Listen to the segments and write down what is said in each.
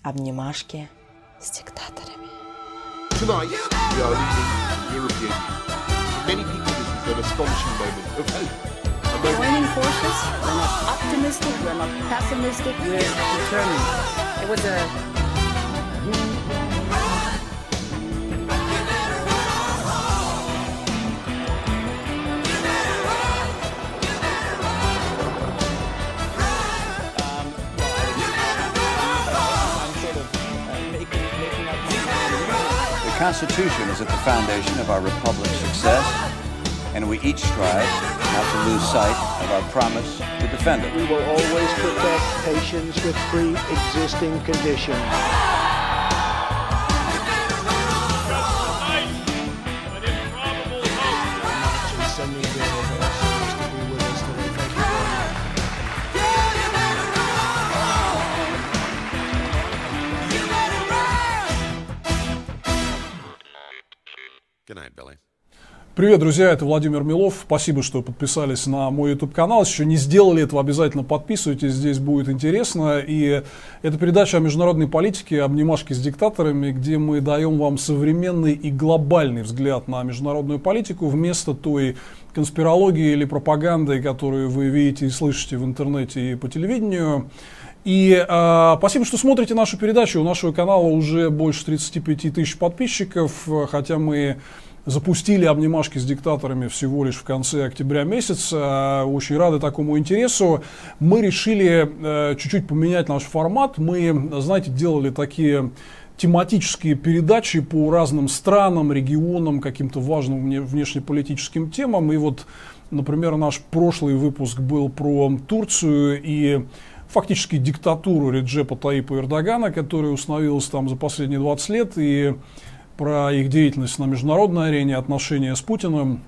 Обнимашки с диктаторами. Tonight, we are leaving the European Union. For many people, this is an astonishing moment of hope. Joining forces, we're not optimistic, we're not pessimistic, we're determined. It was a The Constitution is at the foundation of our republic's success, and we each strive not to lose sight of our promise to defend it. We will always protect patients with pre-existing conditions. Good night, Billy. Привет, друзья, это Владимир Милов. Спасибо, что подписались на мой YouTube-канал. Если еще не сделали этого, обязательно подписывайтесь, здесь будет интересно. И это передача о международной политике, обнимашки с диктаторами, где мы даем вам современный и глобальный взгляд на международную политику вместо той конспирологии или пропаганды, которую вы видите и слышите в интернете и по телевидению. И спасибо, что смотрите нашу передачу. У нашего канала уже больше 35 тысяч подписчиков, хотя мы запустили обнимашки с диктаторами всего лишь в конце октября месяца. Очень рады такому интересу. Мы решили чуть-чуть поменять наш формат. Мы, знаете, делали такие тематические передачи по разным странам, регионам, каким-то важным внешнеполитическим темам. И вот, например, наш прошлый выпуск был про Турцию и фактически диктатуру Реджепа Таипа Эрдогана, которая установилась там за последние 20 лет, и про их деятельность на международной арене, отношения с Путиным.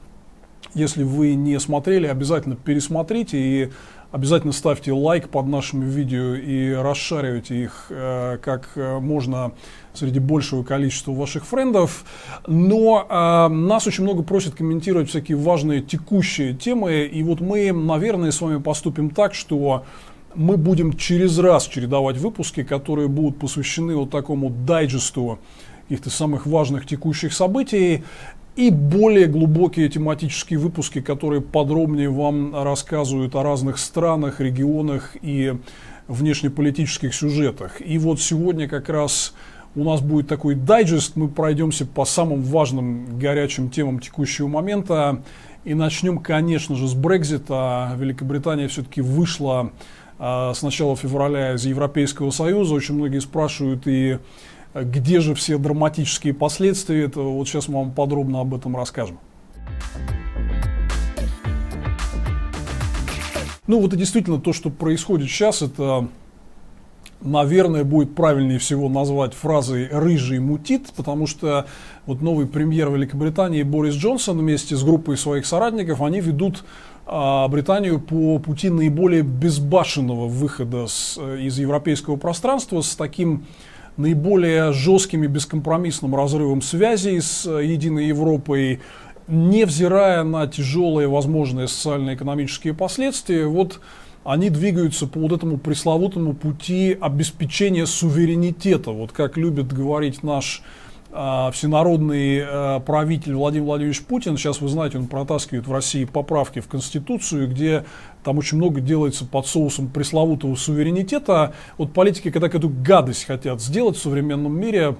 Если вы не смотрели, обязательно пересмотрите и обязательно ставьте лайк под нашими видео и расшаривайте их как можно среди большего количества ваших френдов. Но нас очень много просят комментировать всякие важные текущие темы, и вот мы, наверное, с вами поступим так, что мы будем через раз чередовать выпуски, которые будут посвящены вот такому дайджесту каких-то самых важных текущих событий, и более глубокие тематические выпуски, которые подробнее вам рассказывают о разных странах, регионах и внешнеполитических сюжетах. И вот сегодня как раз у нас будет такой дайджест, мы пройдемся по самым важным горячим темам текущего момента. И начнем, конечно же, с Брексита. Великобритания все-таки вышла с начала февраля из Европейского Союза. Очень многие спрашивают, и где же все драматические последствия этого. Вот сейчас мы вам подробно об этом расскажем. Ну вот и действительно то, что происходит сейчас, это, наверное, будет правильнее всего назвать фразой «рыжий мутит», потому что вот новый премьер Великобритании Борис Джонсон вместе с группой своих соратников, они ведут Британию по пути наиболее безбашенного выхода из европейского пространства, с таким наиболее жестким и бескомпромиссным разрывом связей с единой Европой, невзирая на тяжелые возможные социально-экономические последствия. Вот они двигаются по вот этому пресловутому пути обеспечения суверенитета. Вот как любит говорить наш всенародный правитель Владимир Владимирович Путин. Сейчас, вы знаете, он протаскивает в России поправки в Конституцию, где там очень много делается под соусом пресловутого суверенитета. Вот политики, когда эту гадость хотят сделать в современном мире,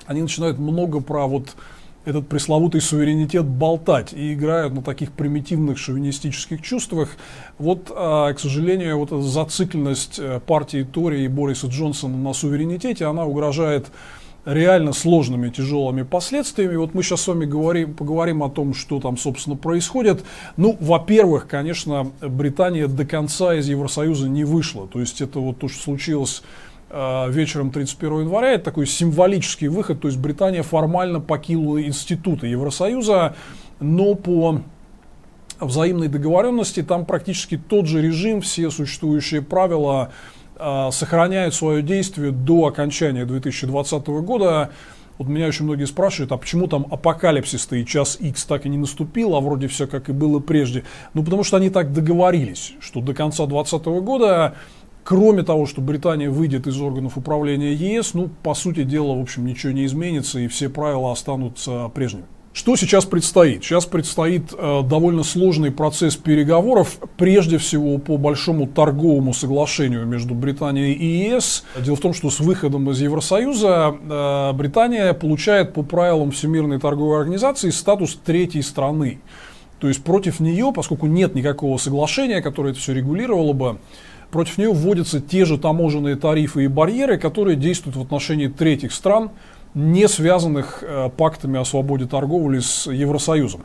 они начинают много про вот этот пресловутый суверенитет болтать и играют на таких примитивных шовинистических чувствах. Вот, к сожалению, вот эта зацикленность партии Тори и Бориса Джонсона на суверенитете, она угрожает реально сложными, тяжелыми последствиями. Вот мы сейчас с вами поговорим о том, что там, собственно, происходит. Ну, во-первых, конечно, Британия до конца из Евросоюза не вышла. То есть это вот то, что случилось вечером 31 января, это такой символический выход. То есть Британия формально покинула институты Евросоюза, но по взаимной договоренности там практически тот же режим, все существующие правила сохраняют свое действие до окончания 2020 года. Вот меня очень многие спрашивают, а почему там апокалипсис-то и час X так и не наступил, а вроде все как и было прежде. Ну, потому что они так договорились, что до конца 2020 года Кроме того, что Британия выйдет из органов управления ЕС, ну, по сути дела, в общем, ничего не изменится, и все правила останутся прежними. Что сейчас предстоит? Сейчас предстоит довольно сложный процесс переговоров, прежде всего по большому торговому соглашению между Британией и ЕС. Дело в том, что с выходом из Евросоюза Британия получает по правилам Всемирной торговой организации статус третьей страны. То есть против нее, поскольку нет никакого соглашения, которое это все регулировало бы, против нее вводятся те же таможенные тарифы и барьеры, которые действуют в отношении третьих стран, не связанных пактами о свободе торговли с Евросоюзом.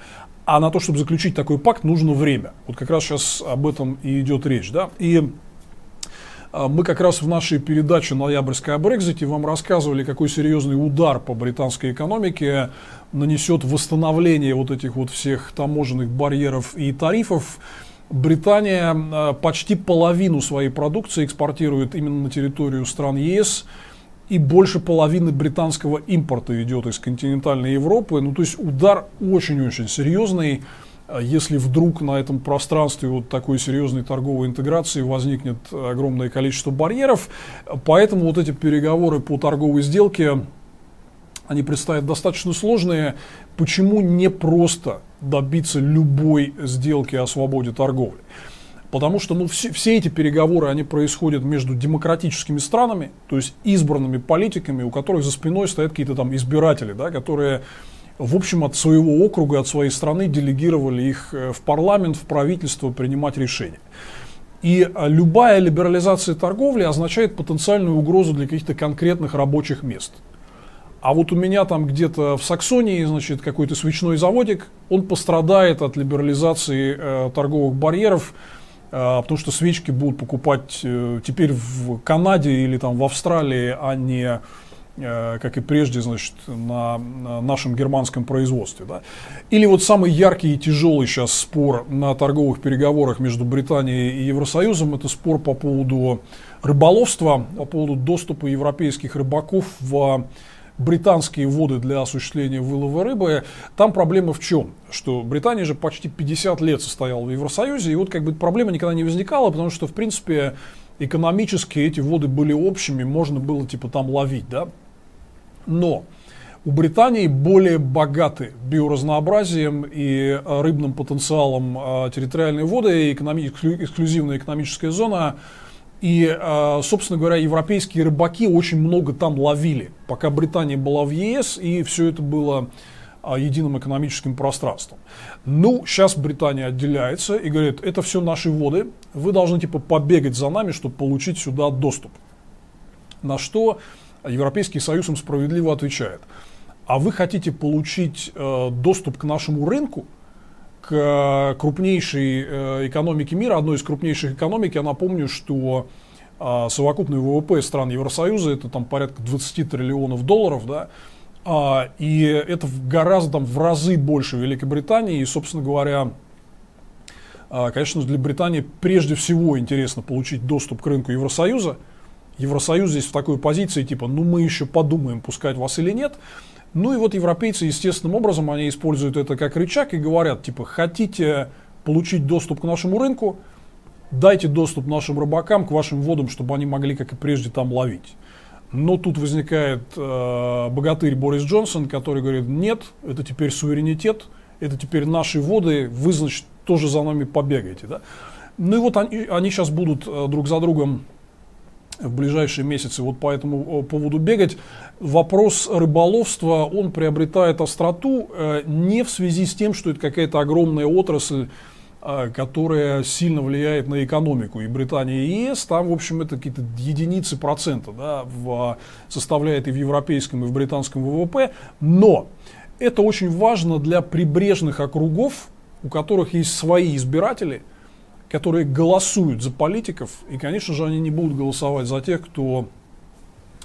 А на то, чтобы заключить такой пакт, нужно время. Вот как раз сейчас об этом и идет речь. Да? И мы как раз в нашей передаче «Ноябрьская о Брексите» вам рассказывали, какой серьезный удар по британской экономике нанесет восстановление вот этих вот всех таможенных барьеров и тарифов. Британия почти половину своей продукции экспортирует именно на территорию стран ЕС, и больше половины британского импорта идет из континентальной Европы. Ну, то есть удар очень-очень серьезный, если вдруг на этом пространстве вот такой серьезной торговой интеграции возникнет огромное количество барьеров. Поэтому вот эти переговоры по торговой сделке, они предстоят достаточно сложные. Почему не просто добиться любой сделки о свободе торговли? Потому что все эти переговоры, они происходят между демократическими странами, то есть избранными политиками, у которых за спиной стоят какие-то там избиратели, да, которые, в общем, от своего округа, от своей страны делегировали их в парламент, в правительство принимать решения. И любая либерализация торговли означает потенциальную угрозу для каких-то конкретных рабочих мест. А вот у меня там где-то в Саксонии, значит, какой-то свечной заводик, он пострадает от либерализации торговых барьеров, потому что свечки будут покупать теперь в Канаде или там в Австралии, а не, как и прежде, значит, на нашем германском производстве. Да? Или вот самый яркий и тяжелый сейчас спор на торговых переговорах между Британией и Евросоюзом — это спор по поводу рыболовства, по поводу доступа европейских рыбаков в британские воды для осуществления вылова рыбы. Там проблема в чем? Что Британия же почти 50 лет состояла в Евросоюзе, и вот как бы проблема никогда не возникала, потому что, в принципе, экономически эти воды были общими, можно было типа там ловить, да? Но у Британии более богаты биоразнообразием и рыбным потенциалом территориальные воды, эксклюзивная экономическая зона. И, собственно говоря, европейские рыбаки очень много там ловили, пока Британия была в ЕС, и все это было единым экономическим пространством. Ну, сейчас Британия отделяется и говорит: это все наши воды, вы должны типа побегать за нами, чтобы получить сюда доступ. На что Европейский Союз им справедливо отвечает: а вы хотите получить доступ к нашему рынку, к крупнейшей экономике мира, одной из крупнейших экономик? Я напомню, что совокупный ВВП стран Евросоюза — это там порядка 20 триллионов долларов, да, и это гораздо там, в разы больше Великобритании. И, собственно говоря, конечно, для Британии прежде всего интересно получить доступ к рынку Евросоюза. Евросоюз здесь в такой позиции, типа, ну мы еще подумаем, пускать вас или нет. Ну и вот европейцы естественным образом, они используют это как рычаг и говорят, типа, хотите получить доступ к нашему рынку, дайте доступ нашим рыбакам к вашим водам, чтобы они могли, как и прежде, там ловить. Но тут возникает богатырь Борис Джонсон, который говорит: нет, это теперь суверенитет, это теперь наши воды, вы, значит, тоже за нами побегаете. Да? Ну и вот они сейчас будут друг за другом в ближайшие месяцы вот по этому поводу бегать. Вопрос рыболовства, он приобретает остроту не в связи с тем, что это какая-то огромная отрасль, которая сильно влияет на экономику и Британии, и ЕС. Там, в общем, это какие-то единицы процента, да, составляет и в европейском, и в британском ВВП. Но это очень важно для прибрежных округов, у которых есть свои избиратели, которые голосуют за политиков, и, конечно же, они не будут голосовать за тех, кто,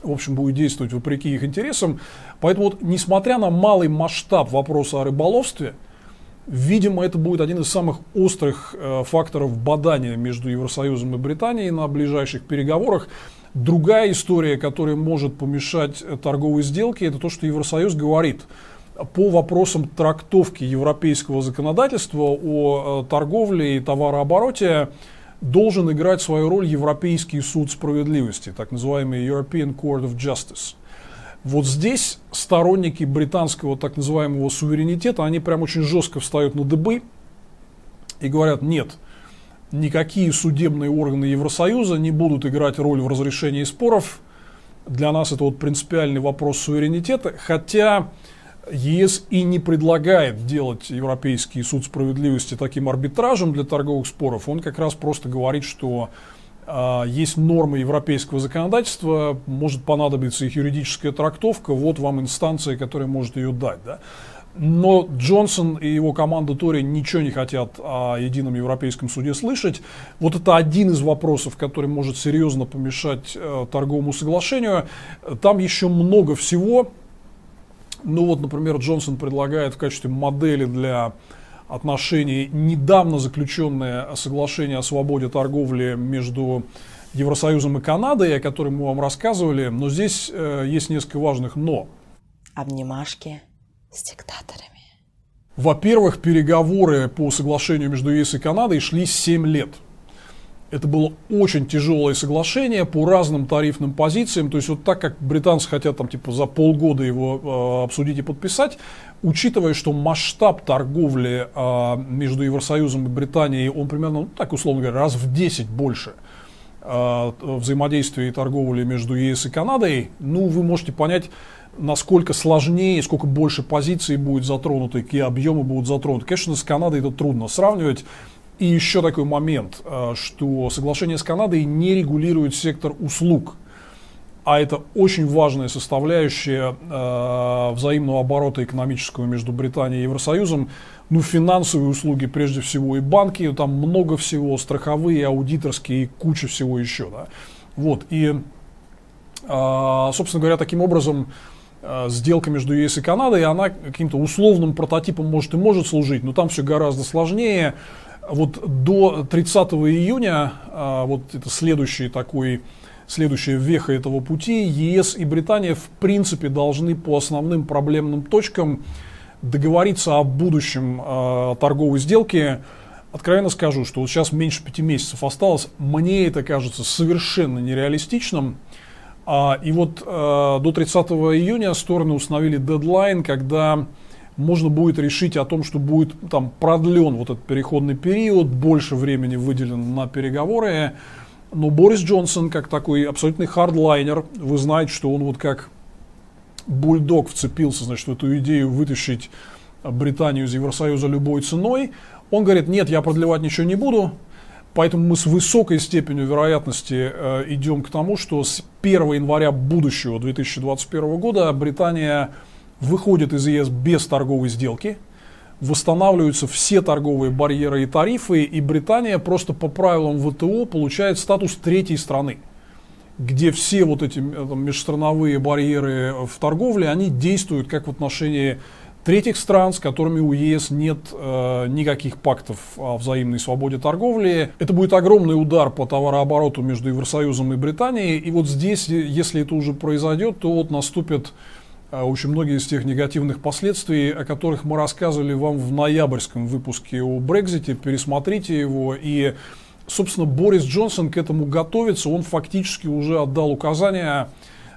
в общем, будет действовать вопреки их интересам. Поэтому, вот, несмотря на малый масштаб вопроса о рыболовстве, видимо, это будет один из самых острых факторов бадания между Евросоюзом и Британией на ближайших переговорах. Другая история, которая может помешать торговой сделке, это то, что Евросоюз говорит: по вопросам трактовки европейского законодательства о торговле и товарообороте должен играть свою роль Европейский суд справедливости, так называемый European Court of Justice. Вот здесь сторонники британского так называемого суверенитета, они прям очень жестко встают на дыбы и говорят: нет, никакие судебные органы Евросоюза не будут играть роль в разрешении споров. Для нас это вот принципиальный вопрос суверенитета, хотя ЕС и не предлагает делать Европейский суд справедливости таким арбитражем для торговых споров. Он как раз просто говорит, что есть нормы европейского законодательства, может понадобиться их юридическая трактовка, вот вам инстанция, которая может ее дать. Да? Но Джонсон и его команда Тори ничего не хотят о едином европейском суде слышать. Вот это один из вопросов, который может серьезно помешать торговому соглашению. Там еще много всего. Ну вот, например, Джонсон предлагает в качестве модели для отношений недавно заключенное соглашение о свободе торговли между Евросоюзом и Канадой, о котором мы вам рассказывали. Но здесь есть несколько важных «но». Обнимашки с диктаторами. Во-первых, переговоры по соглашению между ЕС и Канадой шли 7 лет. Это было очень тяжелое соглашение по разным тарифным позициям. То есть вот так как британцы хотят там, типа, за полгода его обсудить и подписать, учитывая, что масштаб торговли между Евросоюзом и Британией, он примерно, ну, так условно говоря, раз в 10 больше взаимодействия и торговли между ЕС и Канадой, ну, вы можете понять, насколько сложнее, сколько больше позиций будет затронуто, какие объемы будут затронуты. Конечно, с Канадой это трудно сравнивать. И еще такой момент, что соглашение с Канадой не регулирует сектор услуг, а это очень важная составляющая взаимного оборота экономического между Британией и Евросоюзом. Ну, финансовые услуги прежде всего и банки, там много всего, страховые, аудиторские и куча всего еще. Да? Вот, и, собственно говоря, таким образом сделка между ЕС и Канадой, она каким-то условным прототипом может и может служить, но там все гораздо сложнее. Вот до 30 июня, вот это следующая веха этого пути, ЕС и Британия в принципе должны по основным проблемным точкам договориться о будущем торговой сделки. Откровенно скажу, что вот сейчас меньше 5 месяцев осталось, мне это кажется совершенно нереалистичным. И вот до 30 июня стороны установили дедлайн, когда можно будет решить о том, что будет там продлен вот этот переходный период, больше времени выделено на переговоры. Но Борис Джонсон, как такой абсолютный хардлайнер, вы знаете, что он вот как бульдог вцепился, значит, в эту идею вытащить Британию из Евросоюза любой ценой. Он говорит: нет, я продлевать ничего не буду. Поэтому мы с высокой степенью вероятности идем к тому, что с 1 января будущего 2021 года Британия выходит из ЕС без торговой сделки, восстанавливаются все торговые барьеры и тарифы, и Британия просто по правилам ВТО получает статус третьей страны, где все вот эти межстрановые барьеры в торговле, они действуют как в отношении третьих стран, с которыми у ЕС нет никаких пактов о взаимной свободе торговли. Это будет огромный удар по товарообороту между Евросоюзом и Британией, и вот здесь, если это уже произойдет, то вот наступит очень многие из тех негативных последствий, о которых мы рассказывали вам в ноябрьском выпуске о Брексите. Пересмотрите его. И, собственно, Борис Джонсон к этому готовится. Он фактически уже отдал указания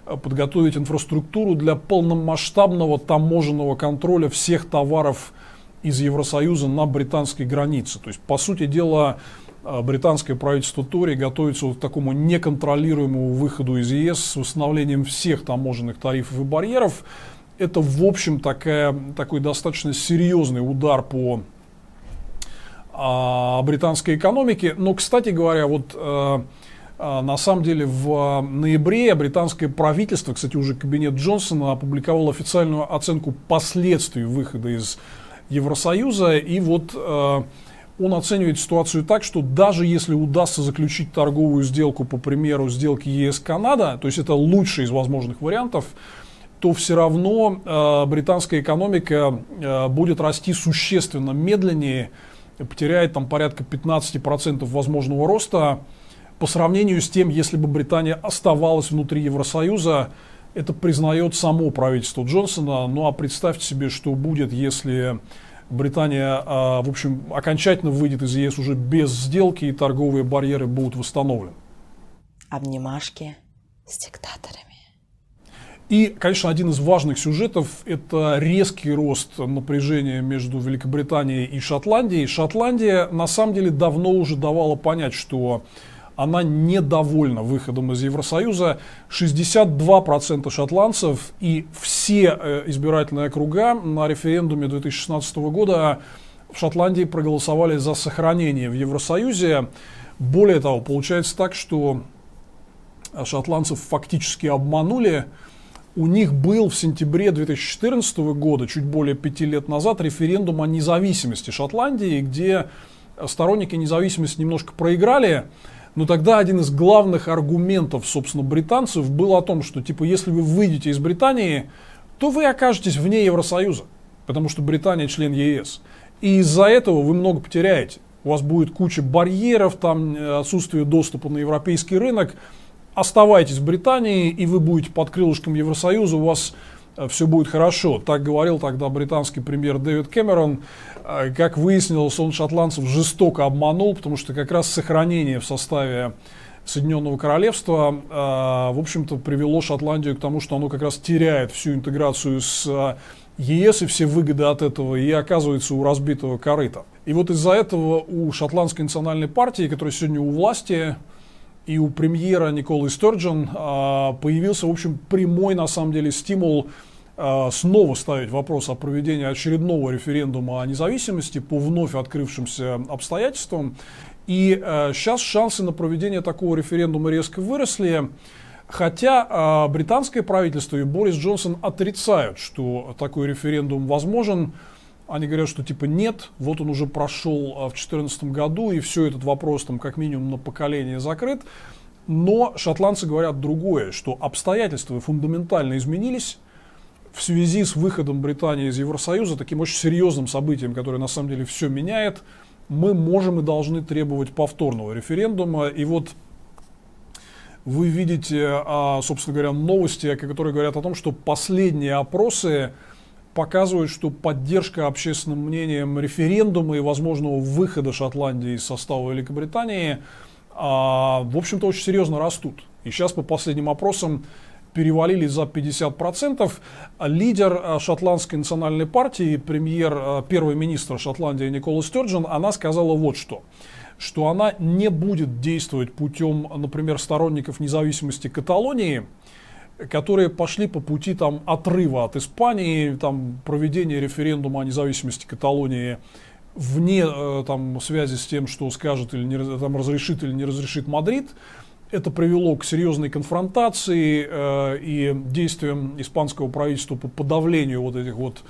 подготовить инфраструктуру для полномасштабного таможенного контроля всех товаров из Евросоюза на британской границе. То есть, по сути дела, британское правительство Тори готовится вот к такому неконтролируемому выходу из ЕС с восстановлением всех таможенных тарифов и барьеров. Это, в общем, такой достаточно серьезный удар по британской экономике. Но, кстати говоря, вот на самом деле в ноябре британское правительство, кстати, уже кабинет Джонсона, опубликовал официальную оценку последствий выхода из Евросоюза. И вот он оценивает ситуацию так, что даже если удастся заключить торговую сделку по примеру сделки ЕС-Канада, то есть это лучший из возможных вариантов, то все равно британская экономика будет расти существенно медленнее, потеряет там порядка 15% возможного роста по сравнению с тем, если бы Британия оставалась внутри Евросоюза. Это признает само правительство Джонсона. Ну а представьте себе, что будет, если Британия, в общем, окончательно выйдет из ЕС уже без сделки, и торговые барьеры будут восстановлены. Обнимашки с диктаторами. И, конечно, один из важных сюжетов – это резкий рост напряжения между Великобританией и Шотландией. Шотландия, на самом деле, давно уже давала понять, что она недовольна выходом из Евросоюза. 62% шотландцев и все избирательные округа на референдуме 2016 года в Шотландии проголосовали за сохранение в Евросоюзе. Более того, получается так, что шотландцев фактически обманули. У них был в сентябре 2014 года, чуть более 5 лет назад, референдум о независимости Шотландии, где сторонники независимости немножко проиграли. Но тогда один из главных аргументов, собственно, британцев был о том, что, типа, если вы выйдете из Британии, то вы окажетесь вне Евросоюза, потому что Британия член ЕС. И из-за этого вы много потеряете. У вас будет куча барьеров, там отсутствие доступа на европейский рынок. Оставайтесь в Британии, и вы будете под крылышком Евросоюза, у вас все будет хорошо. Так говорил тогда британский премьер Дэвид Кэмерон. Как выяснилось, он шотландцев жестоко обманул, потому что как раз сохранение в составе Соединенного Королевства, в общем-то, привело Шотландию к тому, что оно как раз теряет всю интеграцию с ЕС и все выгоды от этого, и оказывается у разбитого корыта. И вот из-за этого у Шотландской национальной партии, которая сегодня у власти, и у премьера Николы Стерджен появился, в общем, прямой, на самом деле, стимул снова ставить вопрос о проведении очередного референдума о независимости по вновь открывшимся обстоятельствам. И сейчас шансы на проведение такого референдума резко выросли, хотя британское правительство и Борис Джонсон отрицают, что такой референдум возможен. Они говорят, что типа нет, вот он уже прошел в 2014 году, и все, этот вопрос там как минимум на поколение закрыт. Но шотландцы говорят другое, что обстоятельства фундаментально изменились в связи с выходом Британии из Евросоюза, таким очень серьезным событием, которое на самом деле все меняет. Мы можем и должны требовать повторного референдума. И вот вы видите, собственно говоря, новости, которые говорят о том, что последние опросы показывают, что поддержка общественным мнением референдума и возможного выхода Шотландии из состава Великобритании, в общем-то, очень серьезно растут. И сейчас по последним опросам перевалили за 50%. Лидер шотландской национальной партии, первый министр Шотландии Никола Стерджен, она сказала вот что она не будет действовать путем, например, сторонников независимости Каталонии, которые пошли по пути там отрыва от Испании, там проведения референдума о независимости Каталонии вне там связи с тем, что скажет или не, там, разрешит или не разрешит Мадрид. Это привело к серьезной конфронтации и действиям испанского правительства по подавлению вот этих вот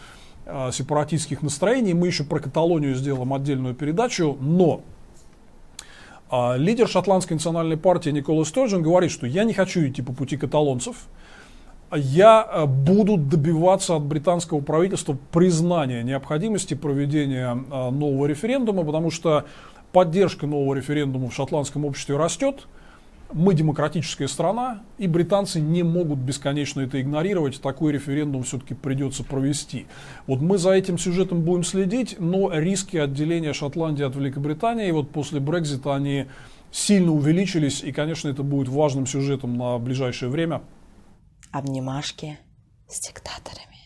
сепаратистских настроений. Мы еще про Каталонию сделаем отдельную передачу, но лидер шотландской национальной партии Никола Стерджен говорит, что я не хочу идти по пути каталонцев, я буду добиваться от британского правительства признания необходимости проведения нового референдума, потому что поддержка нового референдума в шотландском обществе растет. Мы демократическая страна, и британцы не могут бесконечно это игнорировать. Такой референдум все-таки придется провести. Вот мы за этим сюжетом будем следить, но риски отделения Шотландии от Великобритании вот после Брексита они сильно увеличились, и, конечно, это будет важным сюжетом на ближайшее время. Обнимашки с диктаторами.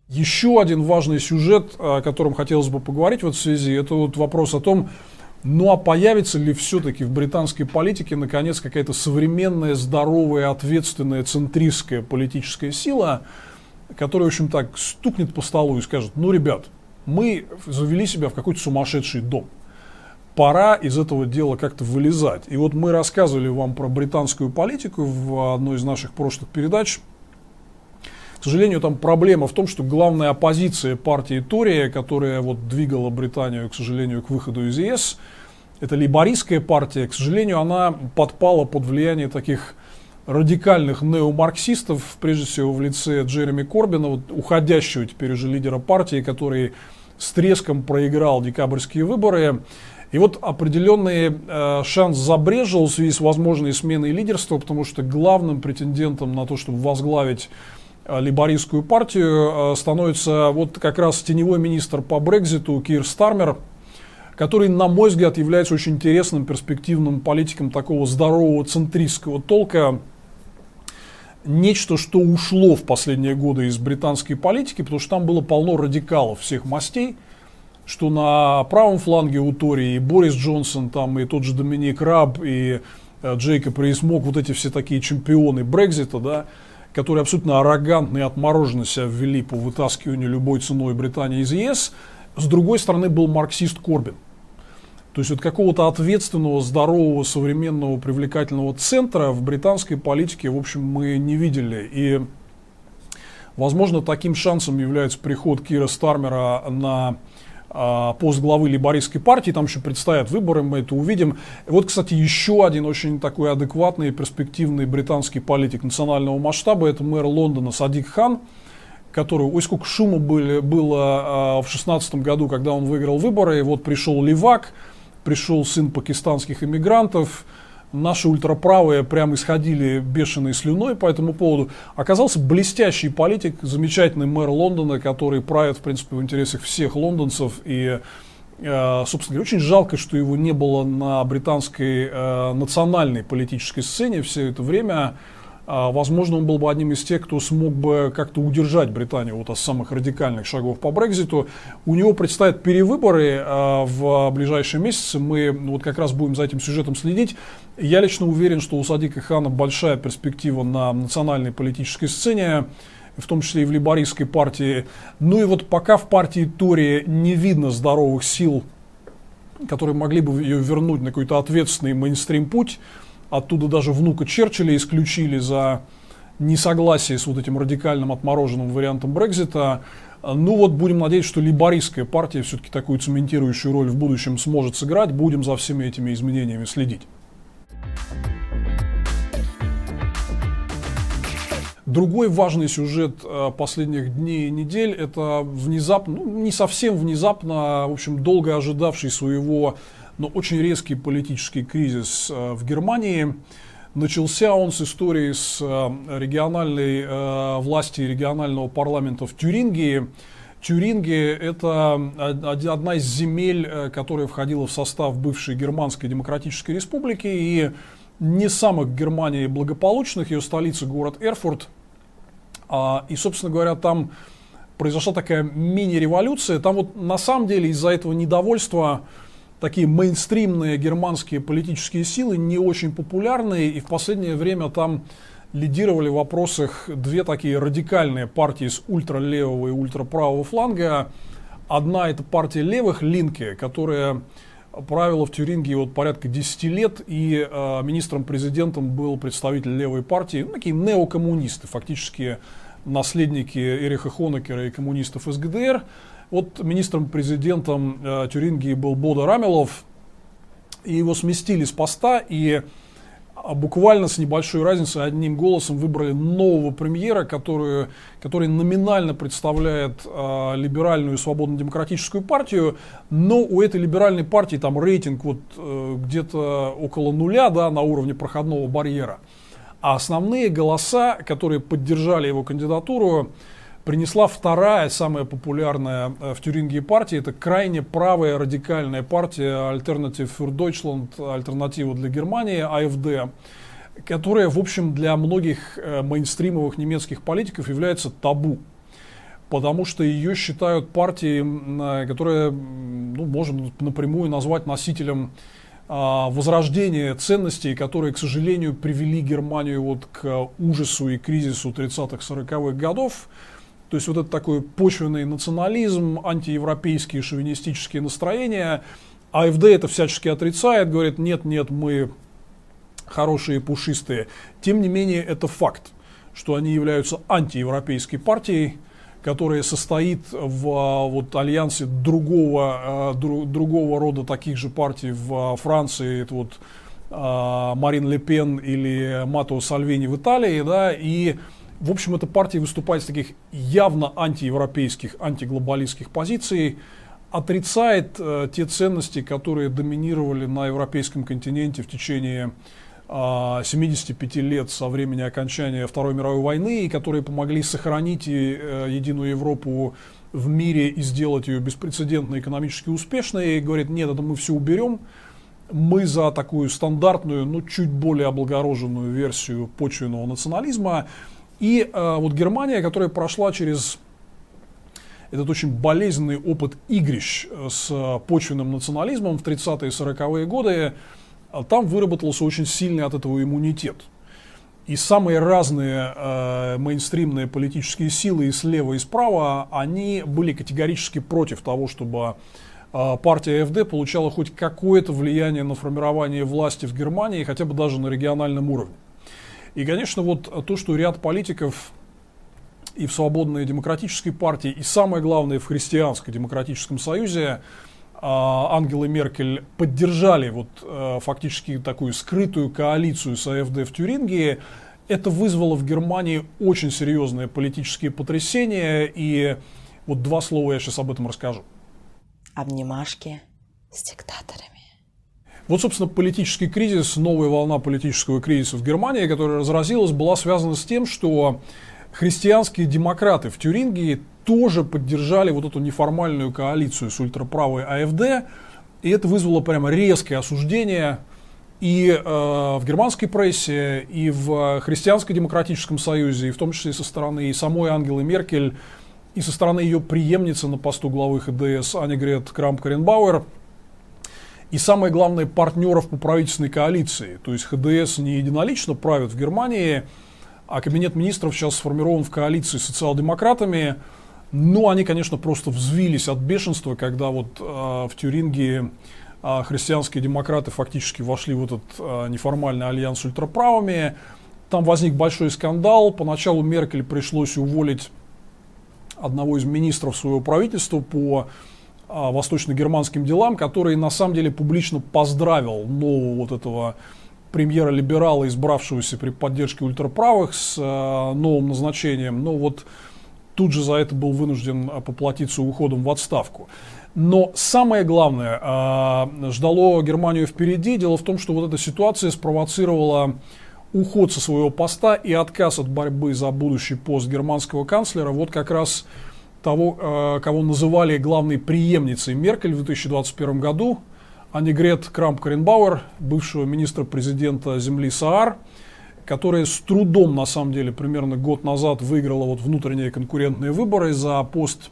Еще один важный сюжет, о котором хотелось бы поговорить в этой связи, это вот вопрос о том, ну а появится ли все-таки в британской политике наконец какая-то современная, здоровая, ответственная, центристская политическая сила, которая, в общем, так стукнет по столу и скажет: ну, ребят, мы завели себя в какой-то сумасшедший дом. Пора из этого дела как-то вылезать. И вот мы рассказывали вам про британскую политику в одной из наших прошлых передач. К сожалению, там проблема в том, что главная оппозиция партии Тори, которая вот двигала Британию, к сожалению, к выходу из ЕС, это лейбористская партия, к сожалению, она подпала под влияние таких радикальных неомарксистов, прежде всего в лице Джереми Корбина, вот, уходящего теперь уже лидера партии, который с треском проиграл декабрьские выборы. И вот определенный шанс забрежил в связи с возможной сменой лидерства, потому что главным претендентом на то, чтобы возглавить лейбористскую партию, становится вот как раз теневой министр по Брекситу Кир Стармер, который, на мой взгляд, является очень интересным, перспективным политиком такого здорового центристского толка. Нечто, что ушло в последние годы из британской политики, потому что там было полно радикалов всех мастей, что на правом фланге у Тори и Борис Джонсон, там и тот же Доминик Раб, и Джейкоб Рейс-Мок, вот эти все такие чемпионы Брексита, да, которые абсолютно аррогантно и отмороженно себя ввели по вытаскиванию любой ценой Британии из ЕС. С другой стороны был марксист Корбин. То есть вот какого-то ответственного, здорового, современного, привлекательного центра в британской политике, в общем, мы не видели. И, возможно, таким шансом является приход Кира Стармера на пост главы лейбористской партии. Там еще предстоят выборы, мы это увидим. И вот, кстати, еще один очень такой адекватный и перспективный британский политик национального масштаба, это мэр Лондона Садик Хан, который, ой, сколько шума было в 2016 году, когда он выиграл выборы. И вот пришел левак, пришел сын пакистанских иммигрантов, наши ультраправые прям исходили бешеной слюной по этому поводу. Оказался блестящий политик, замечательный мэр Лондона, который правит, в принципе, в интересах всех лондонцев. И, собственно говоря, очень жалко, что его не было на британской национальной политической сцене все это время. Возможно, он был бы одним из тех, кто смог бы как-то удержать Британию вот от самых радикальных шагов по Брекситу. У него предстоят перевыборы в ближайшие месяцы. Мы вот как раз будем за этим сюжетом следить. Я лично уверен, что у Садика Хана большая перспектива на национальной политической сцене, в том числе и в лейбористской партии. Ну и вот пока в партии Тори не видно здоровых сил, которые могли бы ее вернуть на какой-то ответственный мейнстрим-путь. Оттуда даже внука Черчилля исключили за несогласие с вот этим радикальным отмороженным вариантом Брексита. Ну вот будем надеяться, что лейбористская партия все-таки такую цементирующую роль в будущем сможет сыграть. Будем за всеми этими изменениями следить. Другой важный сюжет последних дней и недель — это внезапно, ну, не совсем внезапно, в общем, долго ожидавший своего, но очень резкий политический кризис в Германии. Начался он с истории с региональной власти, регионального парламента в Тюрингии. Тюрингия — это одна из земель, которая входила в состав бывшей Германской Демократической Республики и не самых в Германии благополучных. Ее столица — город Эрфурт. И, собственно говоря, там произошла такая мини-революция. Там вот на самом деле из-за этого недовольства такие мейнстримные германские политические силы, не очень популярные, и в последнее время там лидировали в вопросах две такие радикальные партии с ультралевого и ультраправого фланга. Одна — это партия левых, Линке, которая правила в Тюрингии вот порядка 10 лет, и министром-президентом был представитель левой партии, ну, такие неокоммунисты, фактически наследники Эриха Хонекера и коммунистов из ГДР. Вот министром-президентом Тюрингии был Бодо Рамелов, и его сместили с поста, и буквально с небольшой разницей одним голосом выбрали нового премьера, который номинально представляет либеральную свободно-демократическую партию, но у этой либеральной партии там рейтинг вот, где-то около нуля, да, на уровне проходного барьера. А основные голоса, которые поддержали его кандидатуру, принесла вторая, самая популярная в Тюрингии партия. Это крайне правая радикальная партия Alternative für Deutschland, альтернатива для Германии, АФД, которая, в общем, для многих мейнстримовых немецких политиков является табу. Потому что ее считают партией, которая, ну, можем напрямую назвать носителем возрождения ценностей, которые, к сожалению, привели Германию вот к ужасу и кризису 30-х-40-х годов. То есть вот это такой почвенный национализм, антиевропейские шовинистические настроения. АФД это всячески отрицает, говорит, нет, мы хорошие, пушистые. Тем не менее, это факт, что они являются антиевропейской партией, которая состоит в вот, альянсе другого рода таких же партий в Франции. Это вот Марин Ле Пен или Маттео Сальвини в Италии, да, и в общем, эта партия выступает с таких явно антиевропейских, антиглобалистских позиций, отрицает те ценности, которые доминировали на европейском континенте в течение 75 лет со времени окончания Второй мировой войны, и которые помогли сохранить единую Европу в мире и сделать ее беспрецедентно экономически успешной, и говорит: нет, это мы все уберем, мы за такую стандартную, но чуть более облагороженную версию почвенного национализма. И вот Германия, которая прошла через этот очень болезненный опыт игрищ с почвенным национализмом в 30-е и 40-е годы, там выработался очень сильный от этого иммунитет. И самые разные мейнстримные политические силы и слева, и справа, они были категорически против того, чтобы партия АфД получала хоть какое-то влияние на формирование власти в Германии, хотя бы даже на региональном уровне. И, конечно, вот то, что ряд политиков и в Свободной демократической партии, и самое главное в Христианском демократическом союзе Ангелы Меркель поддержали вот фактически такую скрытую коалицию с АфД в Тюрингии, это вызвало в Германии очень серьезные политические потрясения. И вот два слова я сейчас об этом расскажу. Обнимашки с диктаторами. Вот, собственно, политический кризис, новая волна политического кризиса в Германии, которая разразилась, была связана с тем, что христианские демократы в Тюрингии тоже поддержали вот эту неформальную коалицию с ультраправой АфД, и это вызвало прямо резкое осуждение и в германской прессе, и в Христианско-демократическом союзе, и в том числе со стороны и самой Ангелы Меркель, и со стороны ее преемницы на посту главы ХДС Аннегрет Крамп-Карренбауэр, и самое главное, партнеров по правительственной коалиции. То есть ХДС не единолично правит в Германии, а кабинет министров сейчас сформирован в коалиции с социал-демократами. Но они, конечно, просто взвились от бешенства, когда вот в Тюрингии христианские демократы фактически вошли в этот неформальный альянс с ультраправыми. Там возник большой скандал. Поначалу Меркель пришлось уволить одного из министров своего правительства по восточно-германским делам, который на самом деле публично поздравил нового вот этого премьера-либерала, избравшегося при поддержке ультраправых, с новым назначением. Но вот тут же за это был вынужден поплатиться уходом в отставку. Но самое главное ждало Германию впереди. Дело в том, что вот эта ситуация спровоцировала уход со своего поста и отказ от борьбы за будущий пост германского канцлера вот как раз того, кого называли главной преемницей Меркель в 2021 году, Аннегрет Крамп-Карренбауэр, бывшего министра-президента земли Саар, которая с трудом, на самом деле, примерно год назад выиграла вот внутренние конкурентные выборы за пост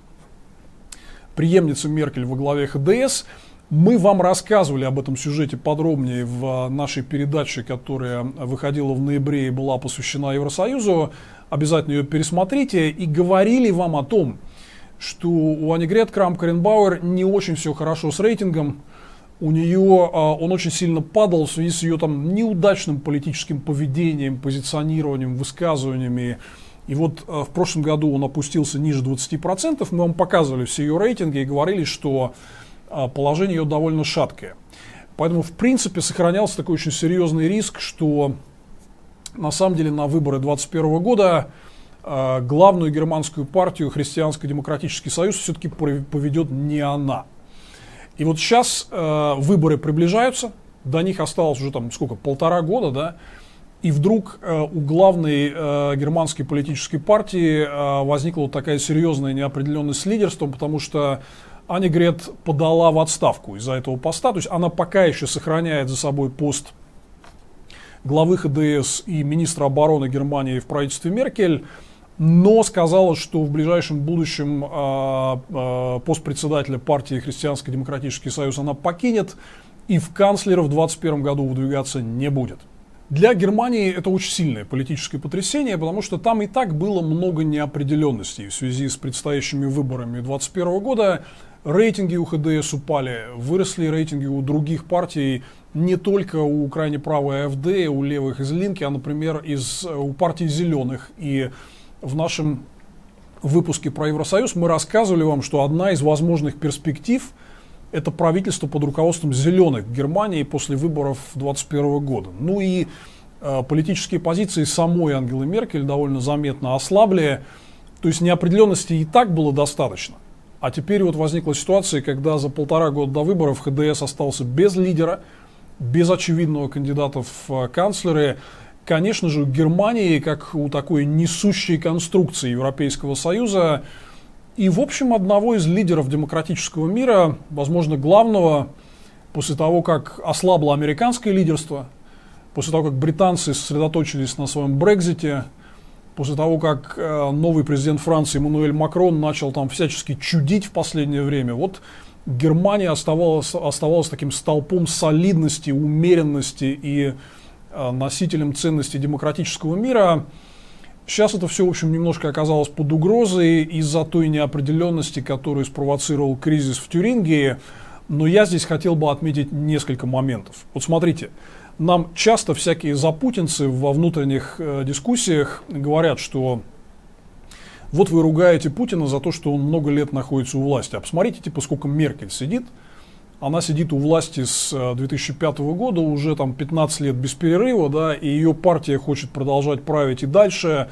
преемницы Меркель во главе ХДС. Мы вам рассказывали об этом сюжете подробнее в нашей передаче, которая выходила в ноябре и была посвящена Евросоюзу. Обязательно ее пересмотрите. И говорили вам о том, что у Аннегрет Крамп-Карренбауэр не очень все хорошо с рейтингом. У нее он очень сильно падал в связи с ее там неудачным политическим поведением, позиционированием, высказываниями. И вот в прошлом году он опустился ниже 20%. Мы вам показывали все ее рейтинги и говорили, что положение ее довольно шаткое. Поэтому, в принципе, сохранялся такой очень серьезный риск, что на самом деле на выборы 2021 года главную германскую партию Христианско-демократический союз все-таки поведет не она. И вот сейчас выборы приближаются, до них осталось уже там сколько, 1,5 года, да, и вдруг у главной германской политической партии возникла вот такая серьезная неопределенность с лидерством, потому что Аннегрет подала в отставку из-за этого поста, то есть она пока еще сохраняет за собой пост главы ХДС и министра обороны Германии в правительстве Меркель, но сказала, что в ближайшем будущем пост председателя партии Христианско-демократический союз она покинет и в канцлера в 2021 году выдвигаться не будет. Для Германии это очень сильное политическое потрясение, потому что там и так было много неопределенностей в связи с предстоящими выборами 2021 года. Рейтинги у ХДС упали, выросли рейтинги у других партий, не только у крайне правой АфД, у левых из Линки, а, например, у партии Зеленых. И в нашем выпуске про Евросоюз мы рассказывали вам, что одна из возможных перспектив – это правительство под руководством Зеленых в Германии после выборов 2021 года. Ну и политические позиции самой Ангелы Меркель довольно заметно ослабли. То есть неопределенности и так было достаточно. А теперь вот возникла ситуация, когда за 1,5 года до выборов ХДС остался без лидера, без очевидного кандидата в канцлеры. Конечно же, у Германии, как у такой несущей конструкции Европейского Союза, и, в общем, одного из лидеров демократического мира, возможно, главного, после того, как ослабло американское лидерство, после того, как британцы сосредоточились на своем Брексите, после того, как новый президент Франции Эммануэль Макрон начал там всячески чудить в последнее время, вот Германия оставалась таким столпом солидности, умеренности и носителем ценностей демократического мира. Сейчас это все, в общем, немножко оказалось под угрозой из-за той неопределенности, которую спровоцировал кризис в Тюрингии. Но я здесь хотел бы отметить несколько моментов. Вот смотрите, нам часто всякие запутинцы во внутренних дискуссиях говорят, что вот вы ругаете Путина за то, что он много лет находится у власти. А посмотрите, типа, сколько Меркель сидит. Она сидит у власти с 2005 года, уже там 15 лет без перерыва, да, и ее партия хочет продолжать править и дальше,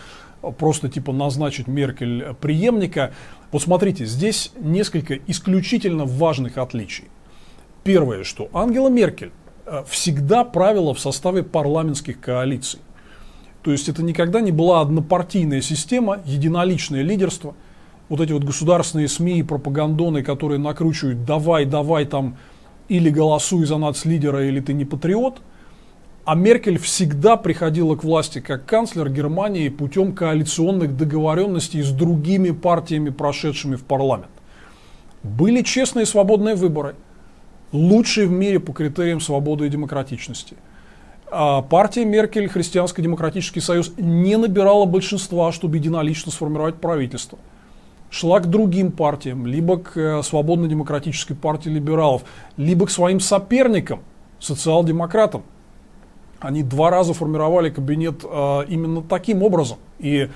просто типа назначить Меркель преемника. Вот смотрите, здесь несколько исключительно важных отличий. Первое, что Ангела Меркель всегда правила в составе парламентских коалиций. То есть это никогда не была однопартийная система, единоличное лидерство. Вот эти вот государственные СМИ и пропагандоны, которые накручивают «давай там» или «голосуй за нацлидера», или «ты не патриот». А Меркель всегда приходила к власти как канцлер Германии путем коалиционных договоренностей с другими партиями, прошедшими в парламент. Были честные и свободные выборы, лучшие в мире по критериям свободы и демократичности. А партия Меркель, Христианско-демократический союз, не набирала большинства, чтобы единолично сформировать правительство. Шла к другим партиям, либо к свободно-демократической партии либералов, либо к своим соперникам, социал-демократам. Они 2 раза формировали кабинет именно таким образом. И,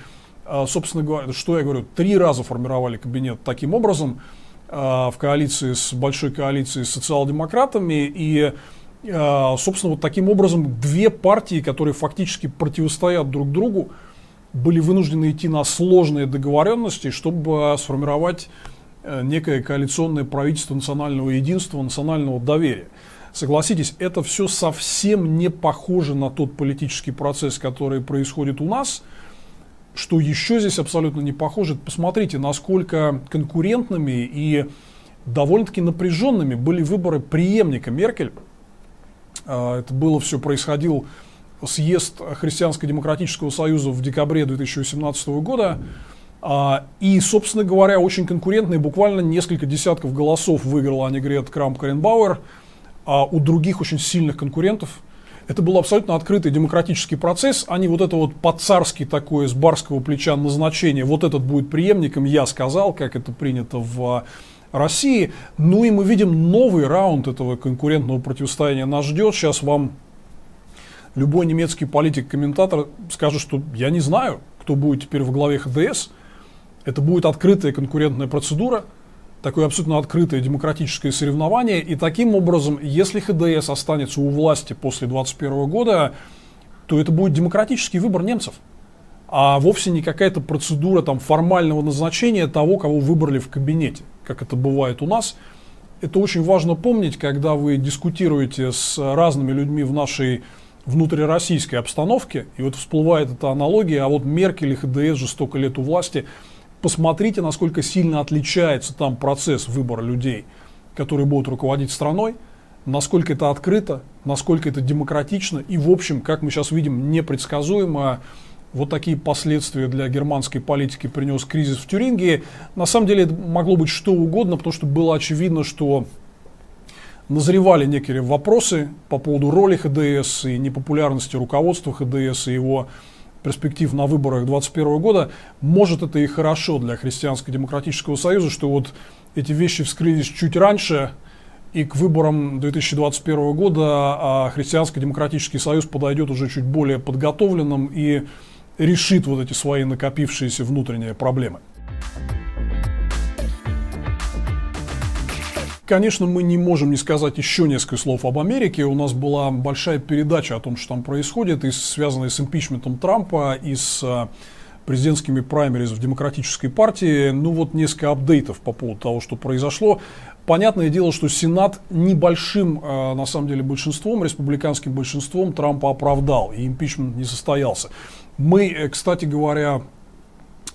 собственно говоря, что я говорю, 3 раза формировали кабинет таким образом в коалиции с большой коалицией с социал-демократами. И, собственно, вот таким образом 2 партии, которые фактически противостоят друг другу, были вынуждены идти на сложные договоренности, чтобы сформировать некое коалиционное правительство национального единства, национального доверия. Согласитесь, это все совсем не похоже на тот политический процесс, который происходит у нас. Что еще здесь абсолютно не похоже, посмотрите, насколько конкурентными и довольно-таки напряженными были выборы преемника Меркель. Это было все происходило съезд Христианско-демократического союза в декабре 2018 года. И, собственно говоря, очень конкурентные, буквально несколько десятков голосов выиграла Аннегрет Крамп-Карренбауэр, а у других очень сильных конкурентов. Это был абсолютно открытый демократический процесс, а не вот это вот по-царски такое с барского плеча назначение. Вот этот будет преемником, я сказал, как это принято в России. Ну и мы видим новый раунд этого конкурентного противостояния нас ждет. Сейчас вам любой немецкий политик-комментатор скажет, что я не знаю, кто будет теперь в главе ХДС. Это будет открытая конкурентная процедура, такое абсолютно открытое демократическое соревнование. И таким образом, если ХДС останется у власти после 2021 года, то это будет демократический выбор немцев, а вовсе не какая-то процедура там, формального назначения того, кого выбрали в кабинете, как это бывает у нас. Это очень важно помнить, когда вы дискутируете с разными людьми в нашей внутрироссийской обстановке, и вот всплывает эта аналогия, а вот Меркель и ХДС же столько лет у власти. Посмотрите, насколько сильно отличается там процесс выбора людей, которые будут руководить страной, насколько это открыто, насколько это демократично и, в общем, как мы сейчас видим, непредсказуемо. Вот такие последствия для германской политики принес кризис в Тюрингии. На самом деле это могло быть что угодно, потому что было очевидно, что назревали некие вопросы по поводу роли ХДС и непопулярности руководства ХДС и его перспектив на выборах 2021 года. Может, это и хорошо для Христианско-демократического союза, что вот эти вещи вскрылись чуть раньше, и к выборам 2021 года Христианско-демократический союз подойдет уже чуть более подготовленным и решит вот эти свои накопившиеся внутренние проблемы. Конечно, мы не можем не сказать еще несколько слов об Америке. У нас была большая передача о том, что там происходит, и связанная с импичментом Трампа, и с президентскими праймериз в Демократической партии. Ну вот несколько апдейтов по поводу того, что произошло. Понятное дело, что Сенат небольшим, на самом деле, большинством, республиканским большинством Трампа оправдал, и импичмент не состоялся. Мы, кстати говоря,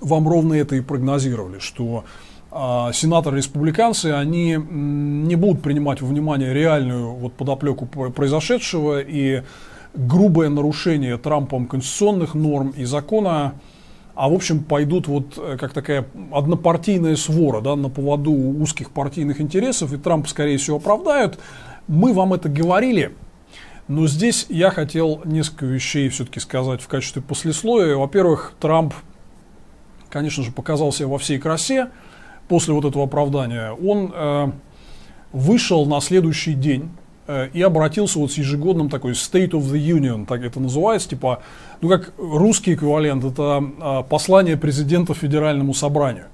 вам ровно это и прогнозировали, что сенаторы-республиканцы, они не будут принимать во внимание реальную вот подоплеку произошедшего и грубое нарушение Трампом конституционных норм и закона, а в общем пойдут вот как такая однопартийная свора, да, на поводу узких партийных интересов, и Трамп, скорее всего, оправдают. Мы вам это говорили, но здесь я хотел несколько вещей все-таки сказать в качестве послесловия. Во-первых, Трамп, конечно же, показал себя во всей красе после вот этого оправдания. Он вышел на следующий день и обратился вот с ежегодным такой State of the Union, так это называется, типа, ну как русский эквивалент, это послание президента Федеральному собранию.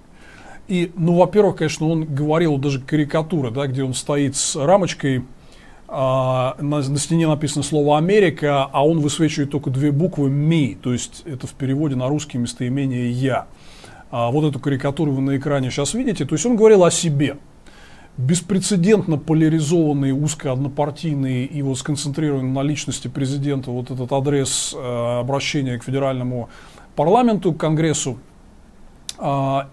И, ну, во-первых, конечно, он говорил даже карикатуры, да, где он стоит с рамочкой, на стене написано слово «Америка», а он высвечивает только две буквы «me», то есть это в переводе на русский местоимение «я». Вот эту карикатуру вы на экране сейчас видите, то есть он говорил о себе. Беспрецедентно поляризованный, узко-однопартийный и вот сконцентрированный на личности президента вот этот адрес обращения к федеральному парламенту, к Конгрессу.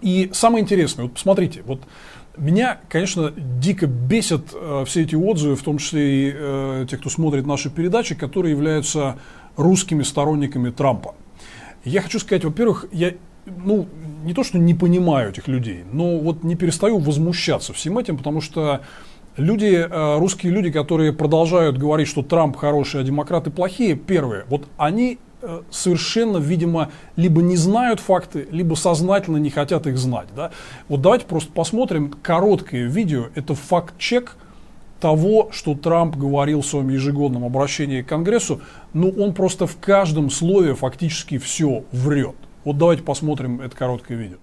И самое интересное, вот посмотрите, вот меня, конечно, дико бесят все эти отзывы, в том числе и те, кто смотрит наши передачи, которые являются русскими сторонниками Трампа. Я хочу сказать, во-первых, я не то, что не понимаю этих людей, но вот не перестаю возмущаться всем этим, потому что люди, русские люди, которые продолжают говорить, что Трамп хороший, а демократы плохие, первые, вот они совершенно, видимо, либо не знают факты, либо сознательно не хотят их знать. Да? Вот давайте просто посмотрим короткое видео, это факт-чек того, что Трамп говорил в своем ежегодном обращении к Конгрессу, но он просто в каждом слове фактически все врет. Вот давайте посмотрим это короткое видео.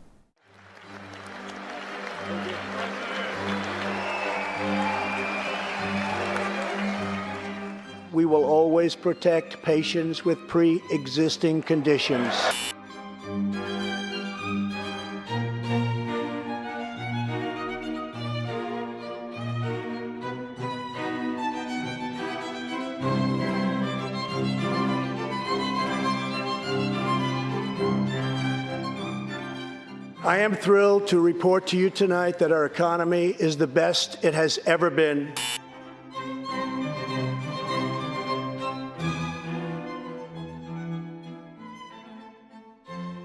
We will always protect patients with pre-existing conditions. I am thrilled to report to you tonight that our economy is the best it has ever been.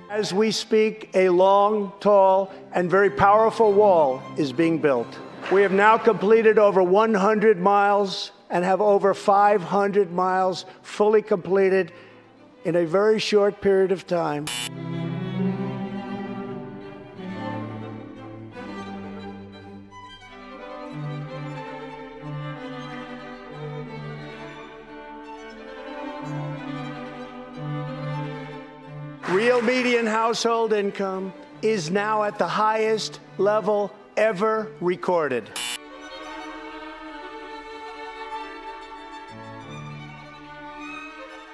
As we speak, a long, tall, and very powerful wall is being built. We have now completed over 100 miles and have over 500 miles fully completed in a very short period of time. Real median household income is now at the highest level ever recorded.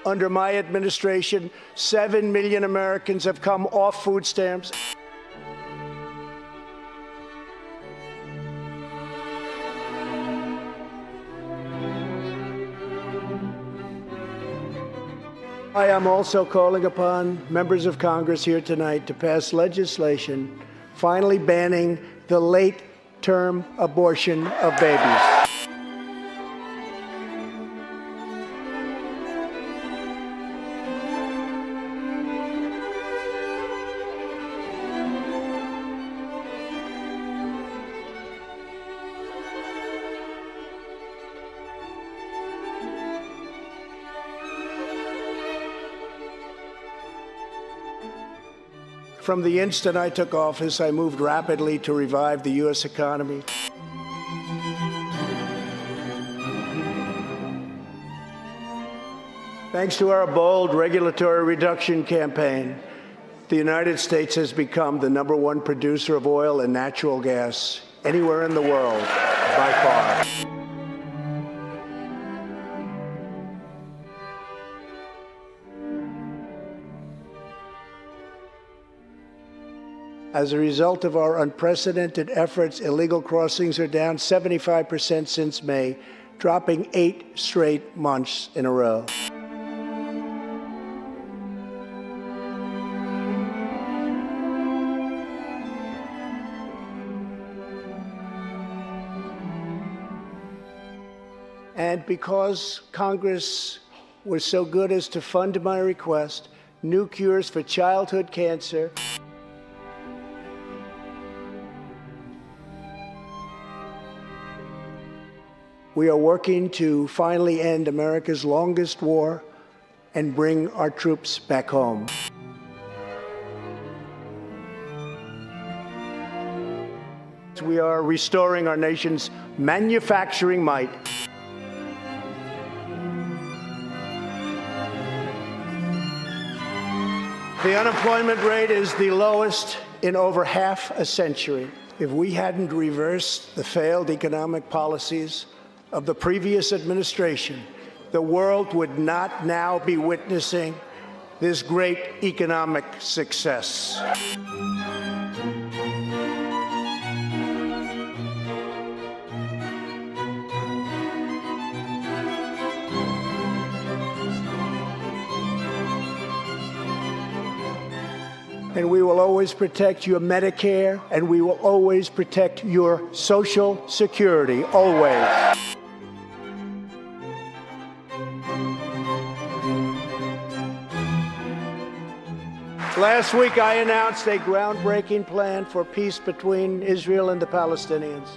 Under my administration, 7 million Americans have come off food stamps. I am also calling upon members of Congress here tonight to pass legislation finally banning the late-term abortion of babies. From the instant I took office, I moved rapidly to revive the U.S. economy. Thanks to our bold regulatory reduction campaign, the United States has become the #1 producer of oil and natural gas anywhere in the world, by far. As a result of our unprecedented efforts, illegal crossings are down 75% since May, dropping 8 straight months in a row. And because Congress was so good as to fund my request, new cures for childhood cancer, we are working to finally end America's longest war and bring our troops back home. We are restoring our nation's manufacturing might. The unemployment rate is the lowest in over half a century. If we hadn't reversed the failed economic policies of the previous administration, the world would not now be witnessing this great economic success. And we will always protect your Medicare, and we will always protect your Social Security, always. Last week, I announced a groundbreaking plan for peace between Israel and the Palestinians.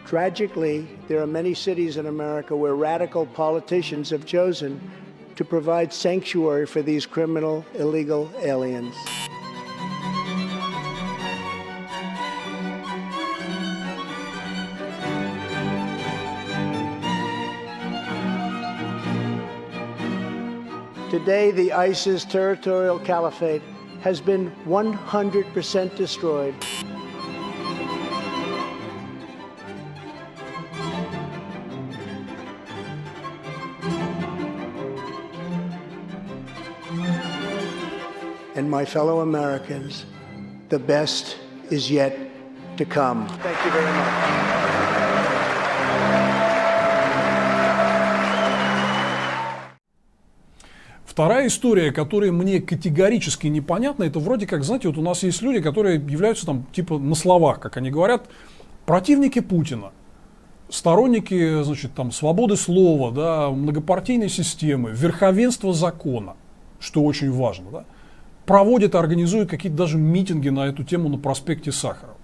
Tragically, there are many cities in America where radical politicians have chosen to provide sanctuary for these criminal, illegal aliens. Today, the ISIS territorial caliphate has been 100% destroyed. And my fellow Americans, the best is yet to come. Thank you very much. Вторая история, которая мне категорически непонятна, это вроде как, знаете, вот у нас есть люди, которые являются там типа на словах, как они говорят, противники Путина, сторонники, значит, там свободы слова, да, многопартийной системы, верховенства закона, что очень важно, да. Проводят и организуют какие-то даже митинги на эту тему на проспекте Сахарова.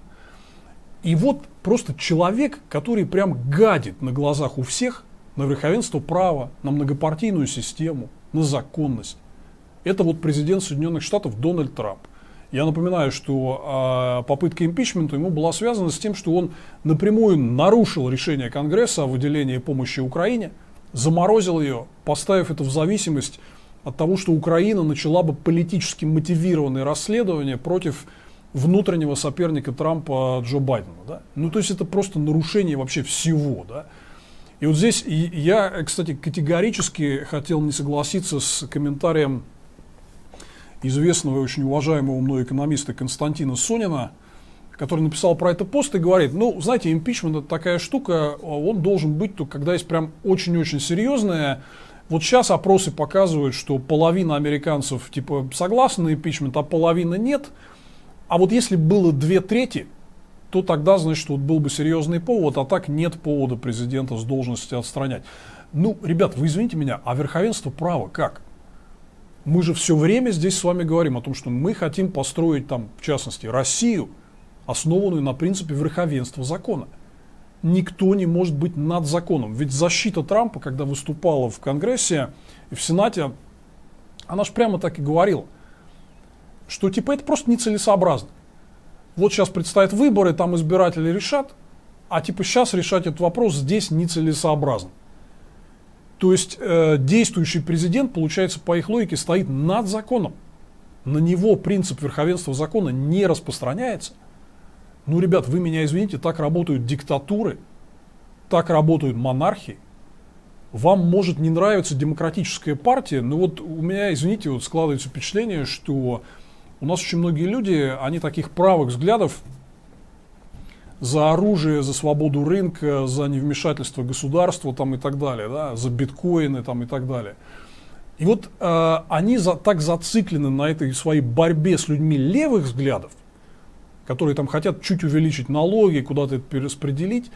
И вот просто человек, который прям гадит на глазах у всех на верховенство права, на многопартийную систему, на законность. Это вот президент Соединенных Штатов Дональд Трамп. Я напоминаю, что попытка импичмента ему была связана с тем, что он напрямую нарушил решение Конгресса о выделении помощи Украине, заморозил ее, поставив это в зависимость от того, что Украина начала бы политически мотивированные расследования против внутреннего соперника Трампа Джо Байдена. Да? Ну, то есть это просто нарушение вообще всего. Да? И вот здесь я, кстати, категорически хотел не согласиться с комментарием известного и очень уважаемого мной экономиста Константина Сонина, который написал про это пост и говорит, ну, знаете, импичмент это такая штука, он должен быть только когда есть прям очень-очень серьезная. Вот сейчас опросы показывают, что половина американцев типа согласны на импичмент, а половина нет. А вот если было 2/3, то тогда, значит, вот был бы серьезный повод, а так нет повода президента с должности отстранять. Ну, ребят, вы извините меня, а верховенство права как? Мы же все время здесь с вами говорим о том, что мы хотим построить там, в частности, Россию, основанную на принципе верховенства закона. Никто не может быть над законом. Ведь защита Трампа, когда выступала в Конгрессе и в Сенате, она же прямо так и говорила, что типа это просто нецелесообразно. Вот сейчас предстоят выборы, там избиратели решат, а типа сейчас решать этот вопрос здесь нецелесообразно. То есть действующий президент, получается, по их логике, стоит над законом. На него принцип верховенства закона не распространяется. Ну, ребят, вы меня извините, так работают диктатуры, так работают монархии. Вам может не нравиться демократическая партия, но вот у меня, извините, вот складывается впечатление, что у нас очень многие люди, они таких правых взглядов за оружие, за свободу рынка, за невмешательство государства там, и так далее, да, за биткоины там, и так далее. И вот они так зациклены на этой своей борьбе с людьми левых взглядов, которые там хотят чуть увеличить налоги, куда-то это перераспределить,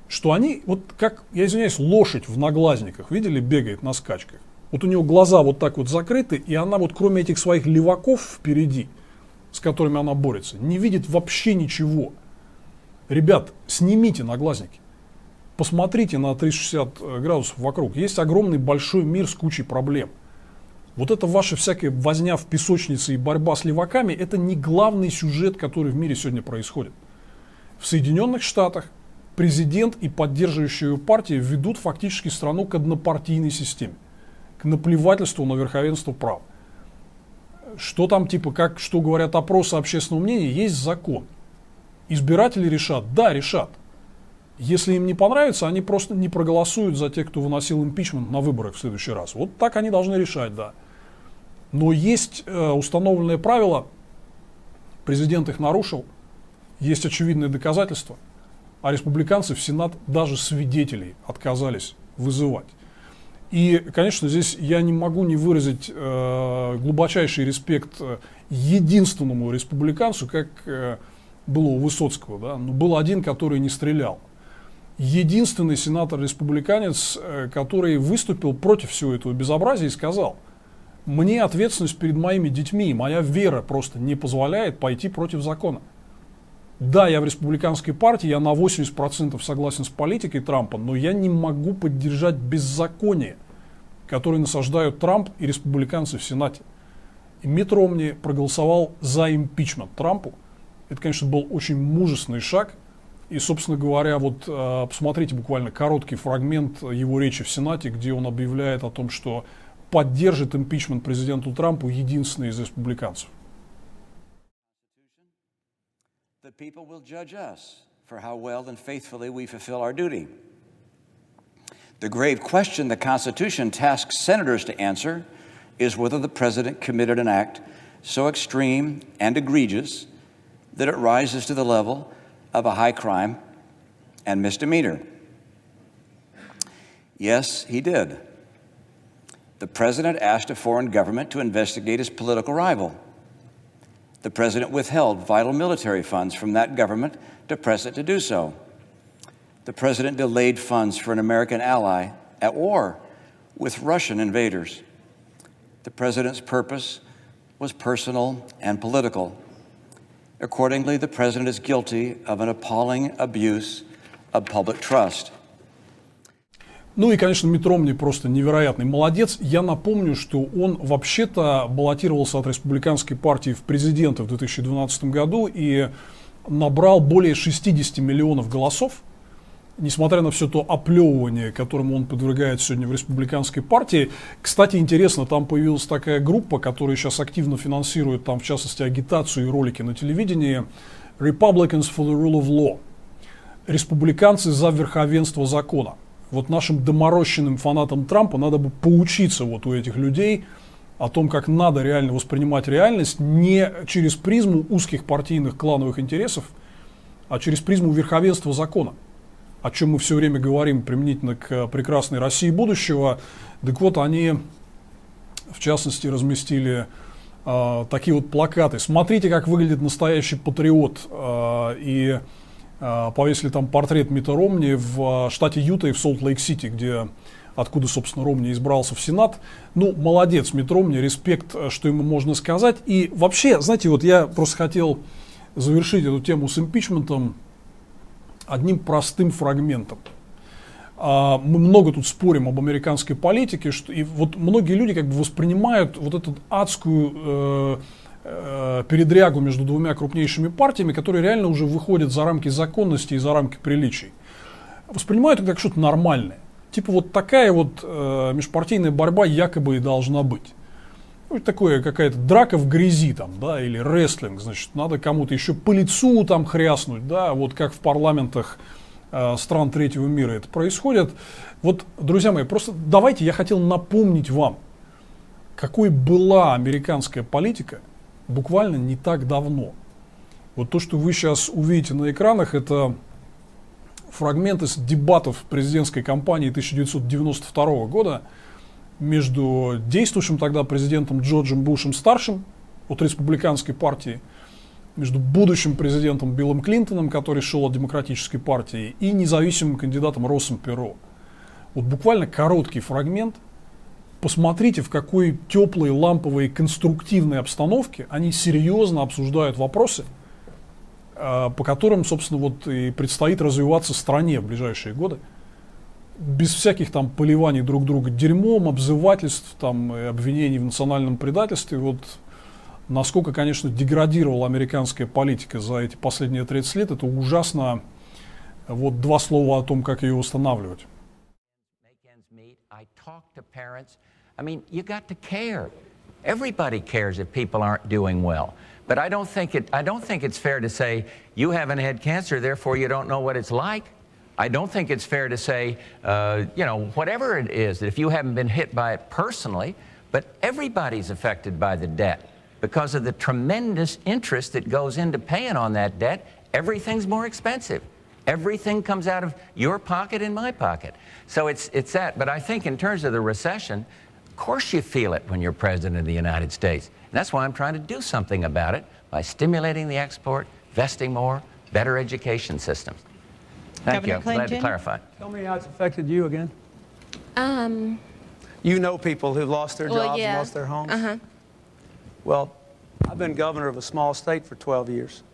что они, вот как, я извиняюсь, лошадь в наглазниках, видели, бегает на скачках. Вот у него глаза вот так вот закрыты, и она вот кроме этих своих леваков впереди, с которыми она борется, не видит вообще ничего. Ребят, снимите наглазники, посмотрите на 360 градусов вокруг. Есть огромный большой мир с кучей проблем. Вот это ваша всякая возня в песочнице и борьба с леваками, это не главный сюжет, который в мире сегодня происходит. В Соединенных Штатах президент и поддерживающие его партии ведут фактически страну к однопартийной системе, к наплевательству на верховенство права. Что там типа, как, что говорят опросы общественного мнения, есть закон. Избиратели решат, да, решат. Если им не понравится, они просто не проголосуют за тех, кто выносил импичмент на выборах в следующий раз. Вот так они должны решать, да. Но есть установленное правило, президент их нарушил, есть очевидные доказательства, а республиканцы в Сенат даже свидетелей отказались вызывать. И, конечно, здесь я не могу не выразить глубочайший респект единственному республиканцу, как было у Высоцкого, да? Но был один, который не стрелял. Единственный сенатор-республиканец, который выступил против всего этого безобразия и сказал: мне ответственность перед моими детьми, моя вера просто не позволяет пойти против закона. Да, я в республиканской партии, я на 80% согласен с политикой Трампа, но я не могу поддержать беззаконие, которое насаждают Трамп и республиканцы в Сенате. И Митт Ромни проголосовал за импичмент Трампу. Это, конечно, был очень мужественный шаг. И, собственно говоря, вот посмотрите буквально короткий фрагмент его речи в Сенате, где он объявляет о том, что поддержит импичмент президенту Трампу единственный из республиканцев. The people will judge us for how well and faithfully we fulfill our duty. The grave question the Constitution tasks senators to answer is whether the president committed an act so extreme and egregious that it rises to the level of a high crime and misdemeanor. Yes, he did. The president asked a foreign government to investigate his political rival. The president withheld vital military funds from that government to press it to do so. The president delayed funds for an American ally at war with Russian invaders. The president's purpose was personal and political. Accordingly, the president is guilty of an appalling abuse of public trust. Ну и, конечно, Митт Ромни просто невероятный молодец. Я напомню, что он вообще-то баллотировался от республиканской партии в президенты в 2012 году и набрал более 60 миллионов голосов. Несмотря на все то оплевывание, которому он подвергается сегодня в республиканской партии. Кстати, интересно, там появилась такая группа, которая сейчас активно финансирует, там, в частности, агитацию и ролики на телевидении. Republicans for the Rule of Law. Республиканцы за верховенство закона. Вот нашим доморощенным фанатам Трампа надо бы поучиться вот у этих людей о том, как надо реально воспринимать реальность не через призму узких партийных клановых интересов, а через призму верховенства закона, о чем мы все время говорим применительно к прекрасной России будущего. Так вот, они, в частности, разместили такие вот плакаты. Смотрите, как выглядит настоящий патриот. И повесили там портрет Митта Ромни в штате Юта и в Солт-Лейк-Сити, откуда, собственно, Ромни избрался в Сенат. Ну, молодец, Митт Ромни, респект, что ему можно сказать. И вообще, знаете, вот я просто хотел завершить эту тему с импичментом одним простым фрагментом. Мы много тут спорим об американской политике, и вот многие люди как бы воспринимают вот эту адскую передрягу между двумя крупнейшими партиями, которые реально уже выходят за рамки законности и за рамки приличий. Воспринимают это как что-то нормальное. Типа вот такая вот межпартийная борьба якобы и должна быть. Ну, такое какая-то драка в грязи там, да, или рестлинг, значит, надо кому-то еще по лицу там хряснуть, да, вот как в парламентах стран третьего мира это происходит. Вот, друзья мои, просто давайте, я хотел напомнить вам, какой была американская политика буквально не так давно. Вот то, что вы сейчас увидите на экранах, это фрагмент из дебатов президентской кампании 1992 года между действующим тогда президентом Джорджем Бушем-старшим от республиканской партии, между будущим президентом Биллом Клинтоном, который шел от демократической партии, и независимым кандидатом Россом Перро. Вот буквально короткий фрагмент. Посмотрите, в какой теплой, ламповой, конструктивной обстановке они серьезно обсуждают вопросы, по которым, собственно, вот и предстоит развиваться стране в ближайшие годы. Без всяких там поливаний друг друга дерьмом, обзывательств, там, и обвинений в национальном предательстве. Вот насколько, конечно, деградировала американская политика за эти последние 30 лет, это ужасно. Вот два слова о том, как ее восстанавливать. I mean, you got to care. Everybody cares if people aren't doing well. But I don't think it's fair to say you haven't had cancer, therefore you don't know what it's like. I don't think it's fair to say, whatever it is, that if you haven't been hit by it personally, but everybody's affected by the debt because of the tremendous interest that goes into paying on that debt. Everything's more expensive. Everything comes out of your pocket and my pocket. So it's that. But I think in terms of the recession, of course you feel it when you're president of the United States. And that's why I'm trying to do something about it by stimulating the export, investing more, better education systems. Thank you. I'm glad to clarify. Tell me how it's affected you again. You know people who lost their jobs and lost their homes? Well, I've been governor of a small state for 12 years.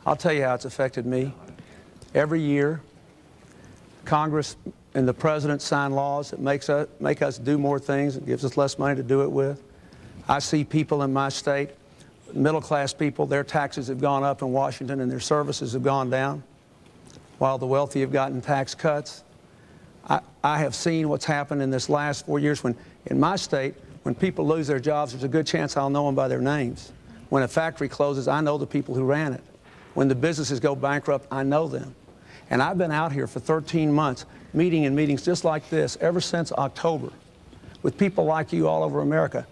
I'll tell you how it's affected me. Every year, Congress and the President sign laws that make us do more things and gives us less money to do it with. I see people in my state, middle-class people, their taxes have gone up in Washington and their services have gone down, while the wealthy have gotten tax cuts. I have seen what's happened in this last 4 years when, in my state, when people lose their jobs, there's a good chance I'll know them by their names. When a factory closes, I know the people who ran it. When the businesses go bankrupt, I know them. And I've been out here for 13 months, meeting in meetings just like this ever since October, with people like you all over America,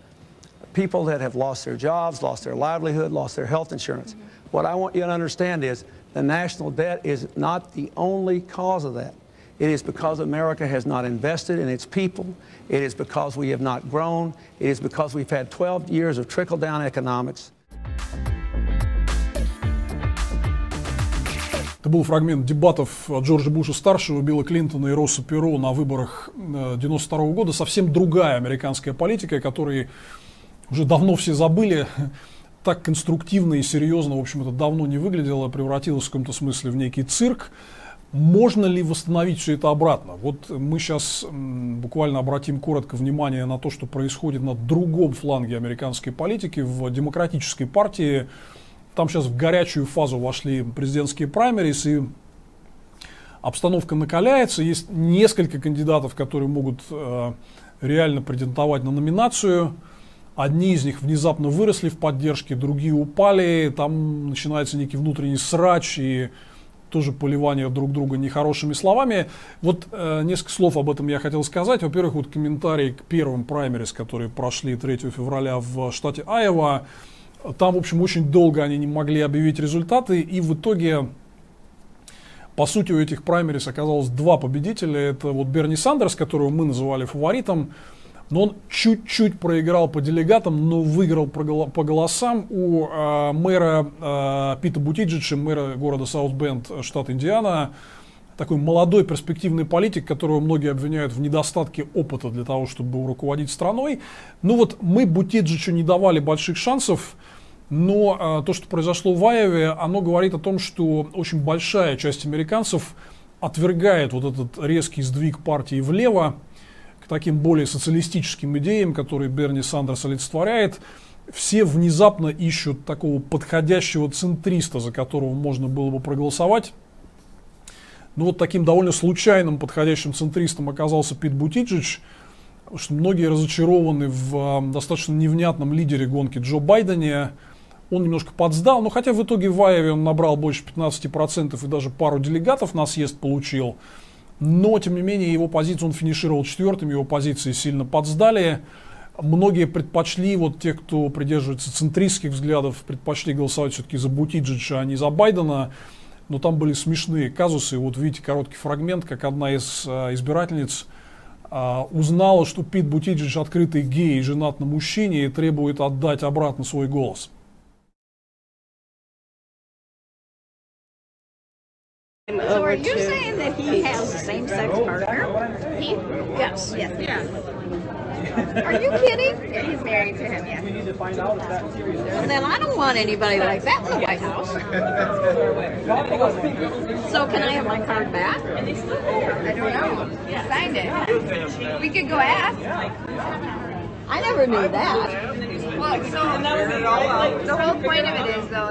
people that have lost their jobs, lost their livelihood, lost their health insurance. What I want you to understand is the national debt is not the only cause of that. It is because America has not invested in its people. It is because we have not grown. It is because we've had 12 years of trickle-down economics. Это был фрагмент дебатов Джорджа Буша-старшего, Билла Клинтона и Росса Перро на выборах 1992 года. Совсем другая американская политика, о которой уже давно все забыли. Так конструктивно и серьезно, в общем, это давно не выглядело, превратилось в каком-то смысле в некий цирк. Можно ли восстановить все это обратно? Вот мы сейчас буквально обратим коротко внимание на то, что происходит на другом фланге американской политики, в демократической партии. Там сейчас в горячую фазу вошли президентские праймерис, и обстановка накаляется. Есть несколько кандидатов, которые могут реально претендовать на номинацию. Одни из них внезапно выросли в поддержке, другие упали. Там начинается некий внутренний срач и тоже поливание друг друга нехорошими словами. Вот несколько слов об этом я хотел сказать. Во-первых, вот комментарий к первым праймерис, которые прошли 3 февраля в штате Айова. Там, в общем, очень долго они не могли объявить результаты, и в итоге, по сути, у этих праймерис оказалось 2 победителя. Это вот Берни Сандерс, которого мы называли фаворитом, но он чуть-чуть проиграл по делегатам, но выиграл по голосам у мэра Пита Бутиджеджа, мэра города Саут-Бенд, штат Индиана. Такой молодой перспективный политик, которого многие обвиняют в недостатке опыта для того, чтобы руководить страной. Ну вот мы Бутиджеджу не давали больших шансов, но то, что произошло в Айове, оно говорит о том, что очень большая часть американцев отвергает вот этот резкий сдвиг партии влево к таким более социалистическим идеям, которые Берни Сандерс олицетворяет. Все внезапно ищут такого подходящего центриста, за которого можно было бы проголосовать. Ну вот таким довольно случайным подходящим центристом оказался Пит Бутиджидж, потому что многие разочарованы в достаточно невнятном лидере гонки Джо Байдене. Он немножко подсдал, но хотя в итоге в Айове он набрал больше 15% и даже пару делегатов на съезд получил. Но, тем не менее, его позицию он финишировал четвертым, его позиции сильно подсдали. Многие предпочли, вот те, кто придерживается центристских взглядов, предпочли голосовать все-таки за Бутиджиджа, а не за Байдена. Но там были смешные казусы. Вот видите короткий фрагмент, как одна из избирательниц узнала, что Пит Бутиджидж открытый гей и женат на мужчине и требует отдать обратно свой голос. So are you saying that he has a same-sex partner? He? Yes. Yes. Yeah. Are you kidding? Yeah, he's married to him, yes. We need to find out if that's serious. Well, then I don't want anybody like that in the White House. So can I have my card back? I don't know. He signed it. We could go ask. I never knew that. Well, so the whole point of it is, though,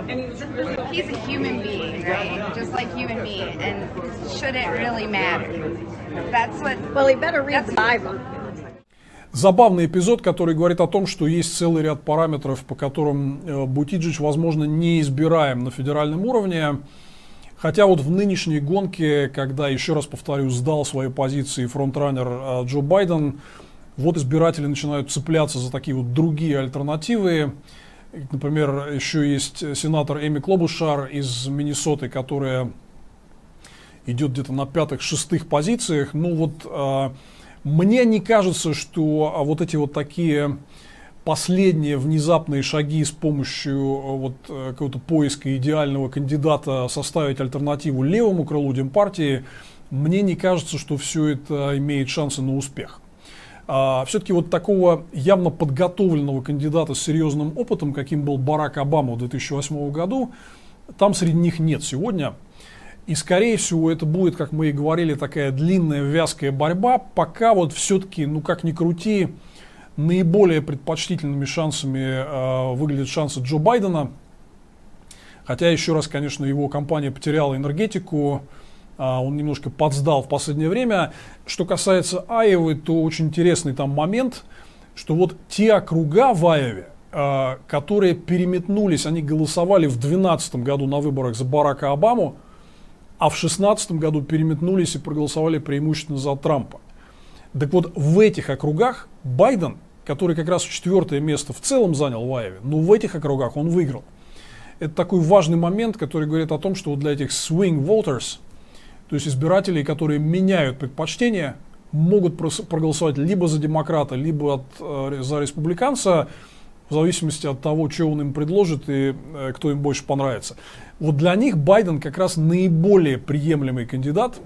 if he's a human being, right? Just like you and me, and should it really matter? That's what. Well, he better read the Bible. Забавный эпизод, который говорит о том, что есть целый ряд параметров, по которым Бутиджидж, возможно, неизбираем на федеральном уровне. Хотя вот в нынешней гонке, когда, еще раз повторю, сдал свои позиции фронтранер Джо Байден, вот избиратели начинают цепляться за такие вот другие альтернативы. Например, еще есть сенатор Эми Клобушар из Миннесоты, которая идет где-то на 5-6 позициях. Ну вот мне не кажется, что вот эти вот такие последние внезапные шаги с помощью вот какого-то поиска идеального кандидата составить альтернативу левому крылу Демпартии, мне не кажется, что все это имеет шансы на успех. Все-таки вот такого явно подготовленного кандидата с серьезным опытом, каким был Барак Обама в 2008 году, там среди них нет сегодня. И, скорее всего, это будет, как мы и говорили, такая длинная, вязкая борьба, пока вот все-таки, ну как ни крути, наиболее предпочтительными шансами выглядят шансы Джо Байдена. Хотя, еще раз, конечно, его компания потеряла энергетику, он немножко подсдал в последнее время. Что касается Айовы, то очень интересный там момент, что вот те округа в Айове, которые переметнулись, они голосовали в 2012 году на выборах за Барака Обаму, а в 2016 году переметнулись и проголосовали преимущественно за Трампа. Так вот, в этих округах Байден, который как раз 4-е место в целом занял в Айове, но в этих округах он выиграл. Это такой важный момент, который говорит о том, что вот для этих swing voters, то есть избирателей, которые меняют предпочтения, могут проголосовать либо за демократа, либо за республиканца, в зависимости от того, что он им предложит и кто им больше понравится. Вот для них Байден как раз наиболее приемлемый кандидат,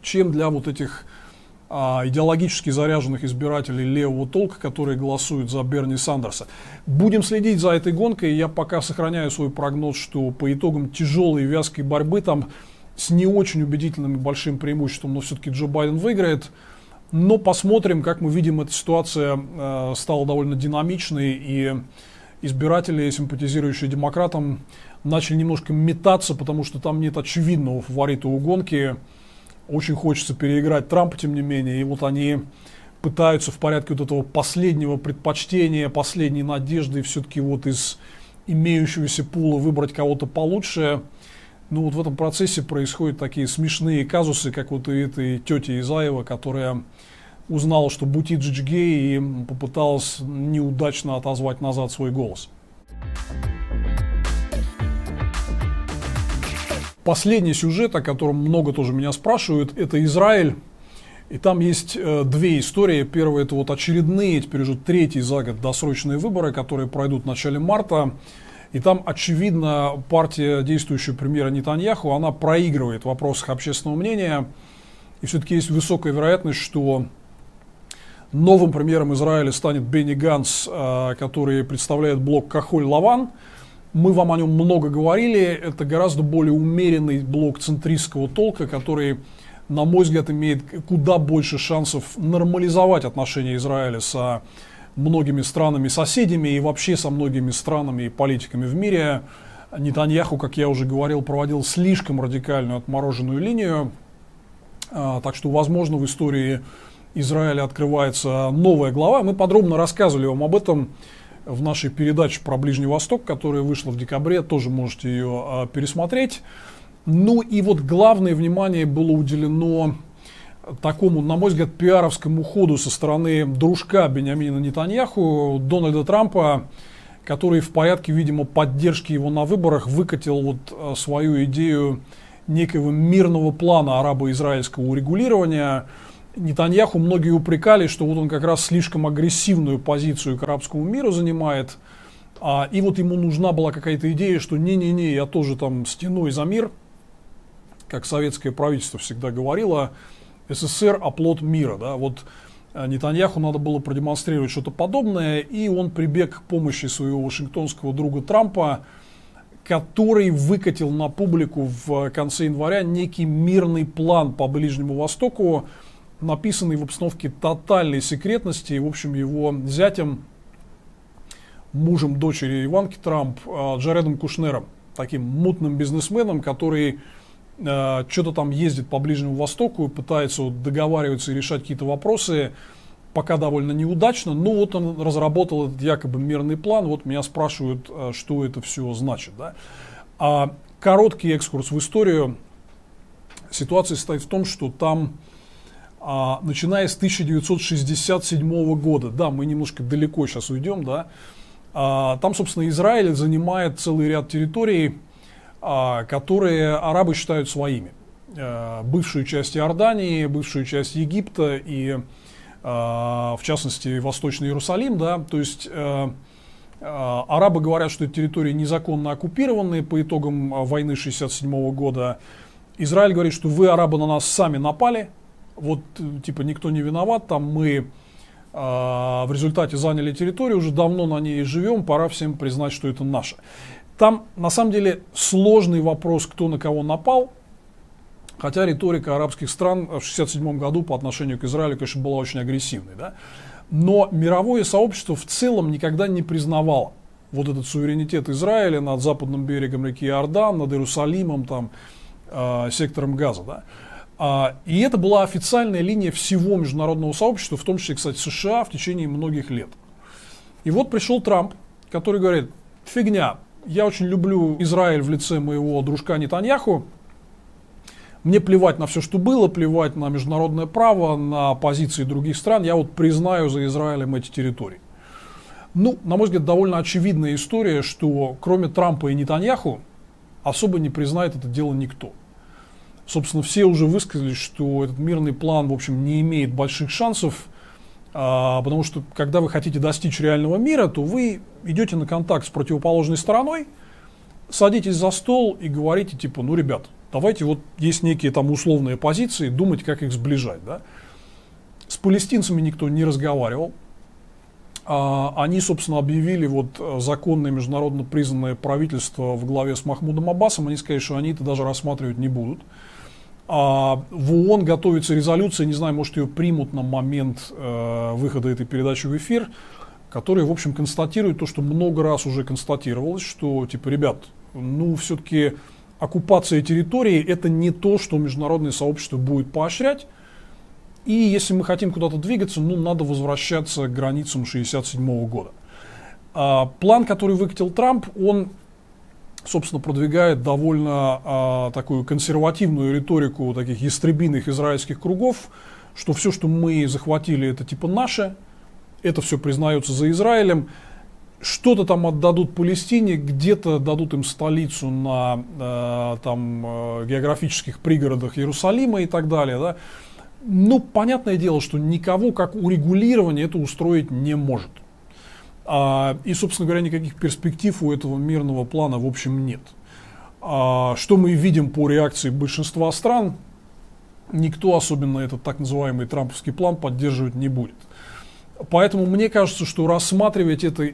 чем для вот этих идеологически заряженных избирателей левого толка, которые голосуют за Берни Сандерса. Будем следить за этой гонкой. Я пока сохраняю свой прогноз, что по итогам тяжелой и вязкой борьбы там с не очень убедительным и большим преимуществом, но все-таки Джо Байден выиграет. Но посмотрим, как мы видим, эта ситуация стала довольно динамичной, и избиратели, симпатизирующие демократам, начали немножко метаться, потому что там нет очевидного фаворита у гонки. Очень хочется переиграть Трампа, тем не менее, и вот они пытаются в порядке вот этого последнего предпочтения, последней надежды все-таки вот из имеющегося пула выбрать кого-то получше. Ну вот в этом процессе происходят такие смешные казусы, как вот у этой тети из Айова, которая узнала, что Бутиджидж гей, и попыталась неудачно отозвать назад свой голос. Последний сюжет, о котором много тоже меня спрашивают, это Израиль. И там есть две истории. Первая — это вот очередные, теперь уже третий за год досрочные выборы, которые пройдут в начале марта. И там, очевидно, партия действующего премьера Нетаньяху, она проигрывает в вопросах общественного мнения. И все-таки есть высокая вероятность, что новым премьером Израиля станет Бенни Ганц, который представляет блок Кахоль-Лаван. Мы вам о нем много говорили. Это гораздо более умеренный блок центристского толка, который, на мой взгляд, имеет куда больше шансов нормализовать отношения Израиля со многими странами-соседями и вообще со многими странами и политиками в мире. Нетаньяху, как я уже говорил, проводил слишком радикальную отмороженную линию. Так что, возможно, в истории Израиля открывается новая глава. Мы подробно рассказывали вам об этом в нашей передаче про Ближний Восток, которая вышла в декабре. Тоже можете ее пересмотреть. Ну и вот главное внимание было уделено такому, на мой взгляд, пиаровскому ходу со стороны дружка Биньямина Нетаньяху, Дональда Трампа, который в порядке, видимо, поддержки его на выборах выкатил вот свою идею некого мирного плана арабо-израильского урегулирования. Нетаньяху многие упрекали, что вот он как раз слишком агрессивную позицию к арабскому миру занимает, и вот ему нужна была какая-то идея, что не-не-не, я тоже там стеной за мир, как советское правительство всегда говорило, СССР оплот мира, да, вот Нетаньяху надо было продемонстрировать что-то подобное, и он прибег к помощи своего вашингтонского друга Трампа, который выкатил на публику в конце января некий мирный план по Ближнему Востоку, написанный в обстановке тотальной секретности. И, в общем, его зятем, мужем дочери Иванки Трамп, Джаредом Кушнером, таким мутным бизнесменом, который что-то там ездит по Ближнему Востоку, пытается вот договариваться и решать какие-то вопросы, пока довольно неудачно. Но вот он разработал этот якобы мирный план. Вот меня спрашивают, что это все значит. Да? Короткий экскурс в историю. Ситуация состоит в том, что там, начиная с 1967 года, да, мы немножко далеко сейчас уйдем, да, там, собственно, Израиль занимает целый ряд территорий, которые арабы считают своими. Бывшую часть Иордании, бывшую часть Египта и, в частности, Восточный Иерусалим. Да? То есть арабы говорят, что эти территории незаконно оккупированные по итогам войны 1967 года. Израиль говорит, что вы, арабы, на нас сами напали. Вот, типа, никто не виноват, там мы в результате заняли территорию, уже давно на ней живем, пора всем признать, что это наше. Там, на самом деле, сложный вопрос, кто на кого напал, хотя риторика арабских стран в 1967 году по отношению к Израилю, конечно, была очень агрессивной. Да? Но мировое сообщество в целом никогда не признавало вот этот суверенитет Израиля над западным берегом реки Иордан, над Иерусалимом, там, сектором Газа. Да? И это была официальная линия всего международного сообщества, в том числе, кстати, США, в течение многих лет. И вот пришел Трамп, который говорит: фигня. Я очень люблю Израиль в лице моего дружка Нетаньяху. Мне плевать на все, что было, плевать на международное право, на позиции других стран. Я вот признаю за Израилем эти территории. Ну, на мой взгляд, довольно очевидная история, что кроме Трампа и Нетаньяху особо не признает это дело никто. Собственно, все уже высказались, что этот мирный план, в общем, не имеет больших шансов, потому что, когда вы хотите достичь реального мира, то вы идете на контакт с противоположной стороной, садитесь за стол и говорите, типа, ну, ребят, давайте, вот есть некие там условные позиции, думать, как их сближать. Да? С палестинцами никто не разговаривал. Они, собственно, объявили вот законное международно признанное правительство в главе с Махмудом Аббасом. Они сказали, что они это даже рассматривать не будут. В ООН готовится резолюция, не знаю, может, ее примут на момент выхода этой передачи в эфир, которая, в общем, констатирует то, что много раз уже констатировалось, что, типа, ребят, ну, все-таки оккупация территории – это не то, что международное сообщество будет поощрять. И если мы хотим куда-то двигаться, ну, надо возвращаться к границам 1967 года. План, который выкатил Трамп, он, собственно, продвигает довольно такую консервативную риторику таких ястребиных израильских кругов, что все, что мы захватили, это типа наше, это все признается за Израилем, что-то там отдадут Палестине, где-то дадут им столицу на географических пригородах Иерусалима и так далее. Да? Ну, понятное дело, что никого как урегулирование это устроить не может. И, собственно говоря, никаких перспектив у этого мирного плана, в общем, нет. Что мы видим по реакции большинства стран, никто, особенно этот так называемый трамповский план, поддерживать не будет. Поэтому мне кажется, что рассматривать это,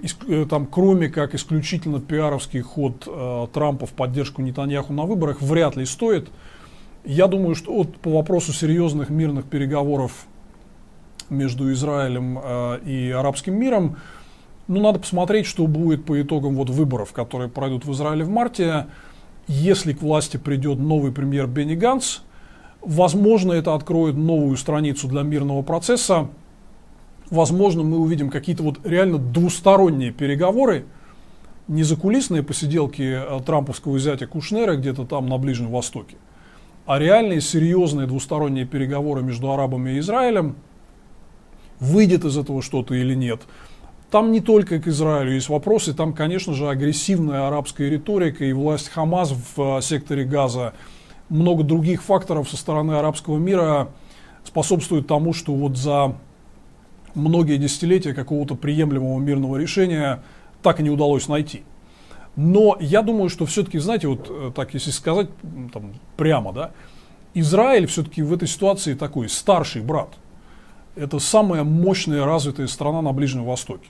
там, кроме как исключительно пиаровский ход Трампа в поддержку Нетаньяху на выборах, вряд ли стоит. Я думаю, что вот по вопросу серьезных мирных переговоров между Израилем и арабским миром, Ну, надо посмотреть, что будет по итогам вот выборов, которые пройдут в Израиле в марте. Если к власти придет новый премьер Бенни Ганц, возможно, это откроет новую страницу для мирного процесса. Возможно, мы увидим какие-то вот реально двусторонние переговоры, не закулисные посиделки трамповского зятя Кушнера где-то там на Ближнем Востоке, а реальные серьезные двусторонние переговоры между арабами и Израилем. Выйдет из этого что-то или нет. Там не только к Израилю есть вопросы, там, конечно же, агрессивная арабская риторика и власть Хамас в секторе Газа. Много других факторов со стороны арабского мира способствуют тому, что вот за многие десятилетия какого-то приемлемого мирного решения так и не удалось найти. Но я думаю, что все-таки, знаете, вот так, если сказать там, прямо, да, Израиль все-таки в этой ситуации такой старший брат. Это самая мощная развитая страна на Ближнем Востоке.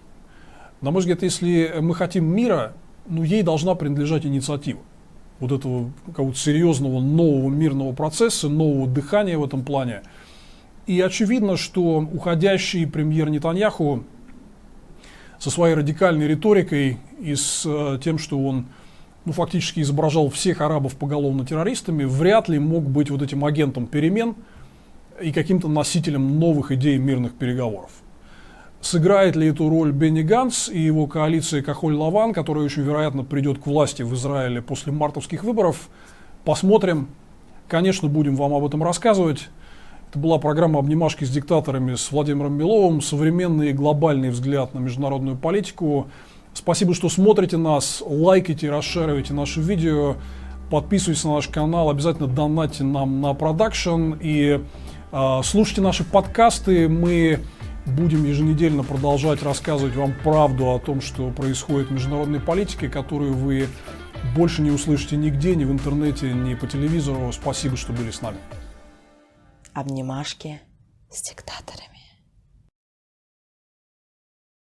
На мой взгляд, если мы хотим мира, ну, ей должна принадлежать инициатива. Вот этого какого-то серьезного нового мирного процесса, нового дыхания в этом плане. И очевидно, что уходящий премьер Нетаньяху со своей радикальной риторикой и с тем, что он фактически изображал всех арабов поголовно террористами, вряд ли мог быть вот этим агентом перемен и каким-то носителем новых идей мирных переговоров. Сыграет ли эту роль Бенни Ганц и его коалиция Кахоль-Лаван, которая очень вероятно придет к власти в Израиле после мартовских выборов? Посмотрим. Конечно, будем вам об этом рассказывать. Это была программа «Обнимашки с диктаторами» с Владимиром Беловым. Современный и глобальный взгляд на международную политику. Спасибо, что смотрите нас. Лайкайте, расшаривайте наши видео. Подписывайтесь на наш канал. Обязательно донатьте нам на продакшн. И слушайте наши подкасты. Мы будем еженедельно продолжать рассказывать вам правду о том, что происходит в международной политике, которую вы больше не услышите нигде, ни в интернете, ни по телевизору. Спасибо, что были с нами. Обнимашки с диктаторами.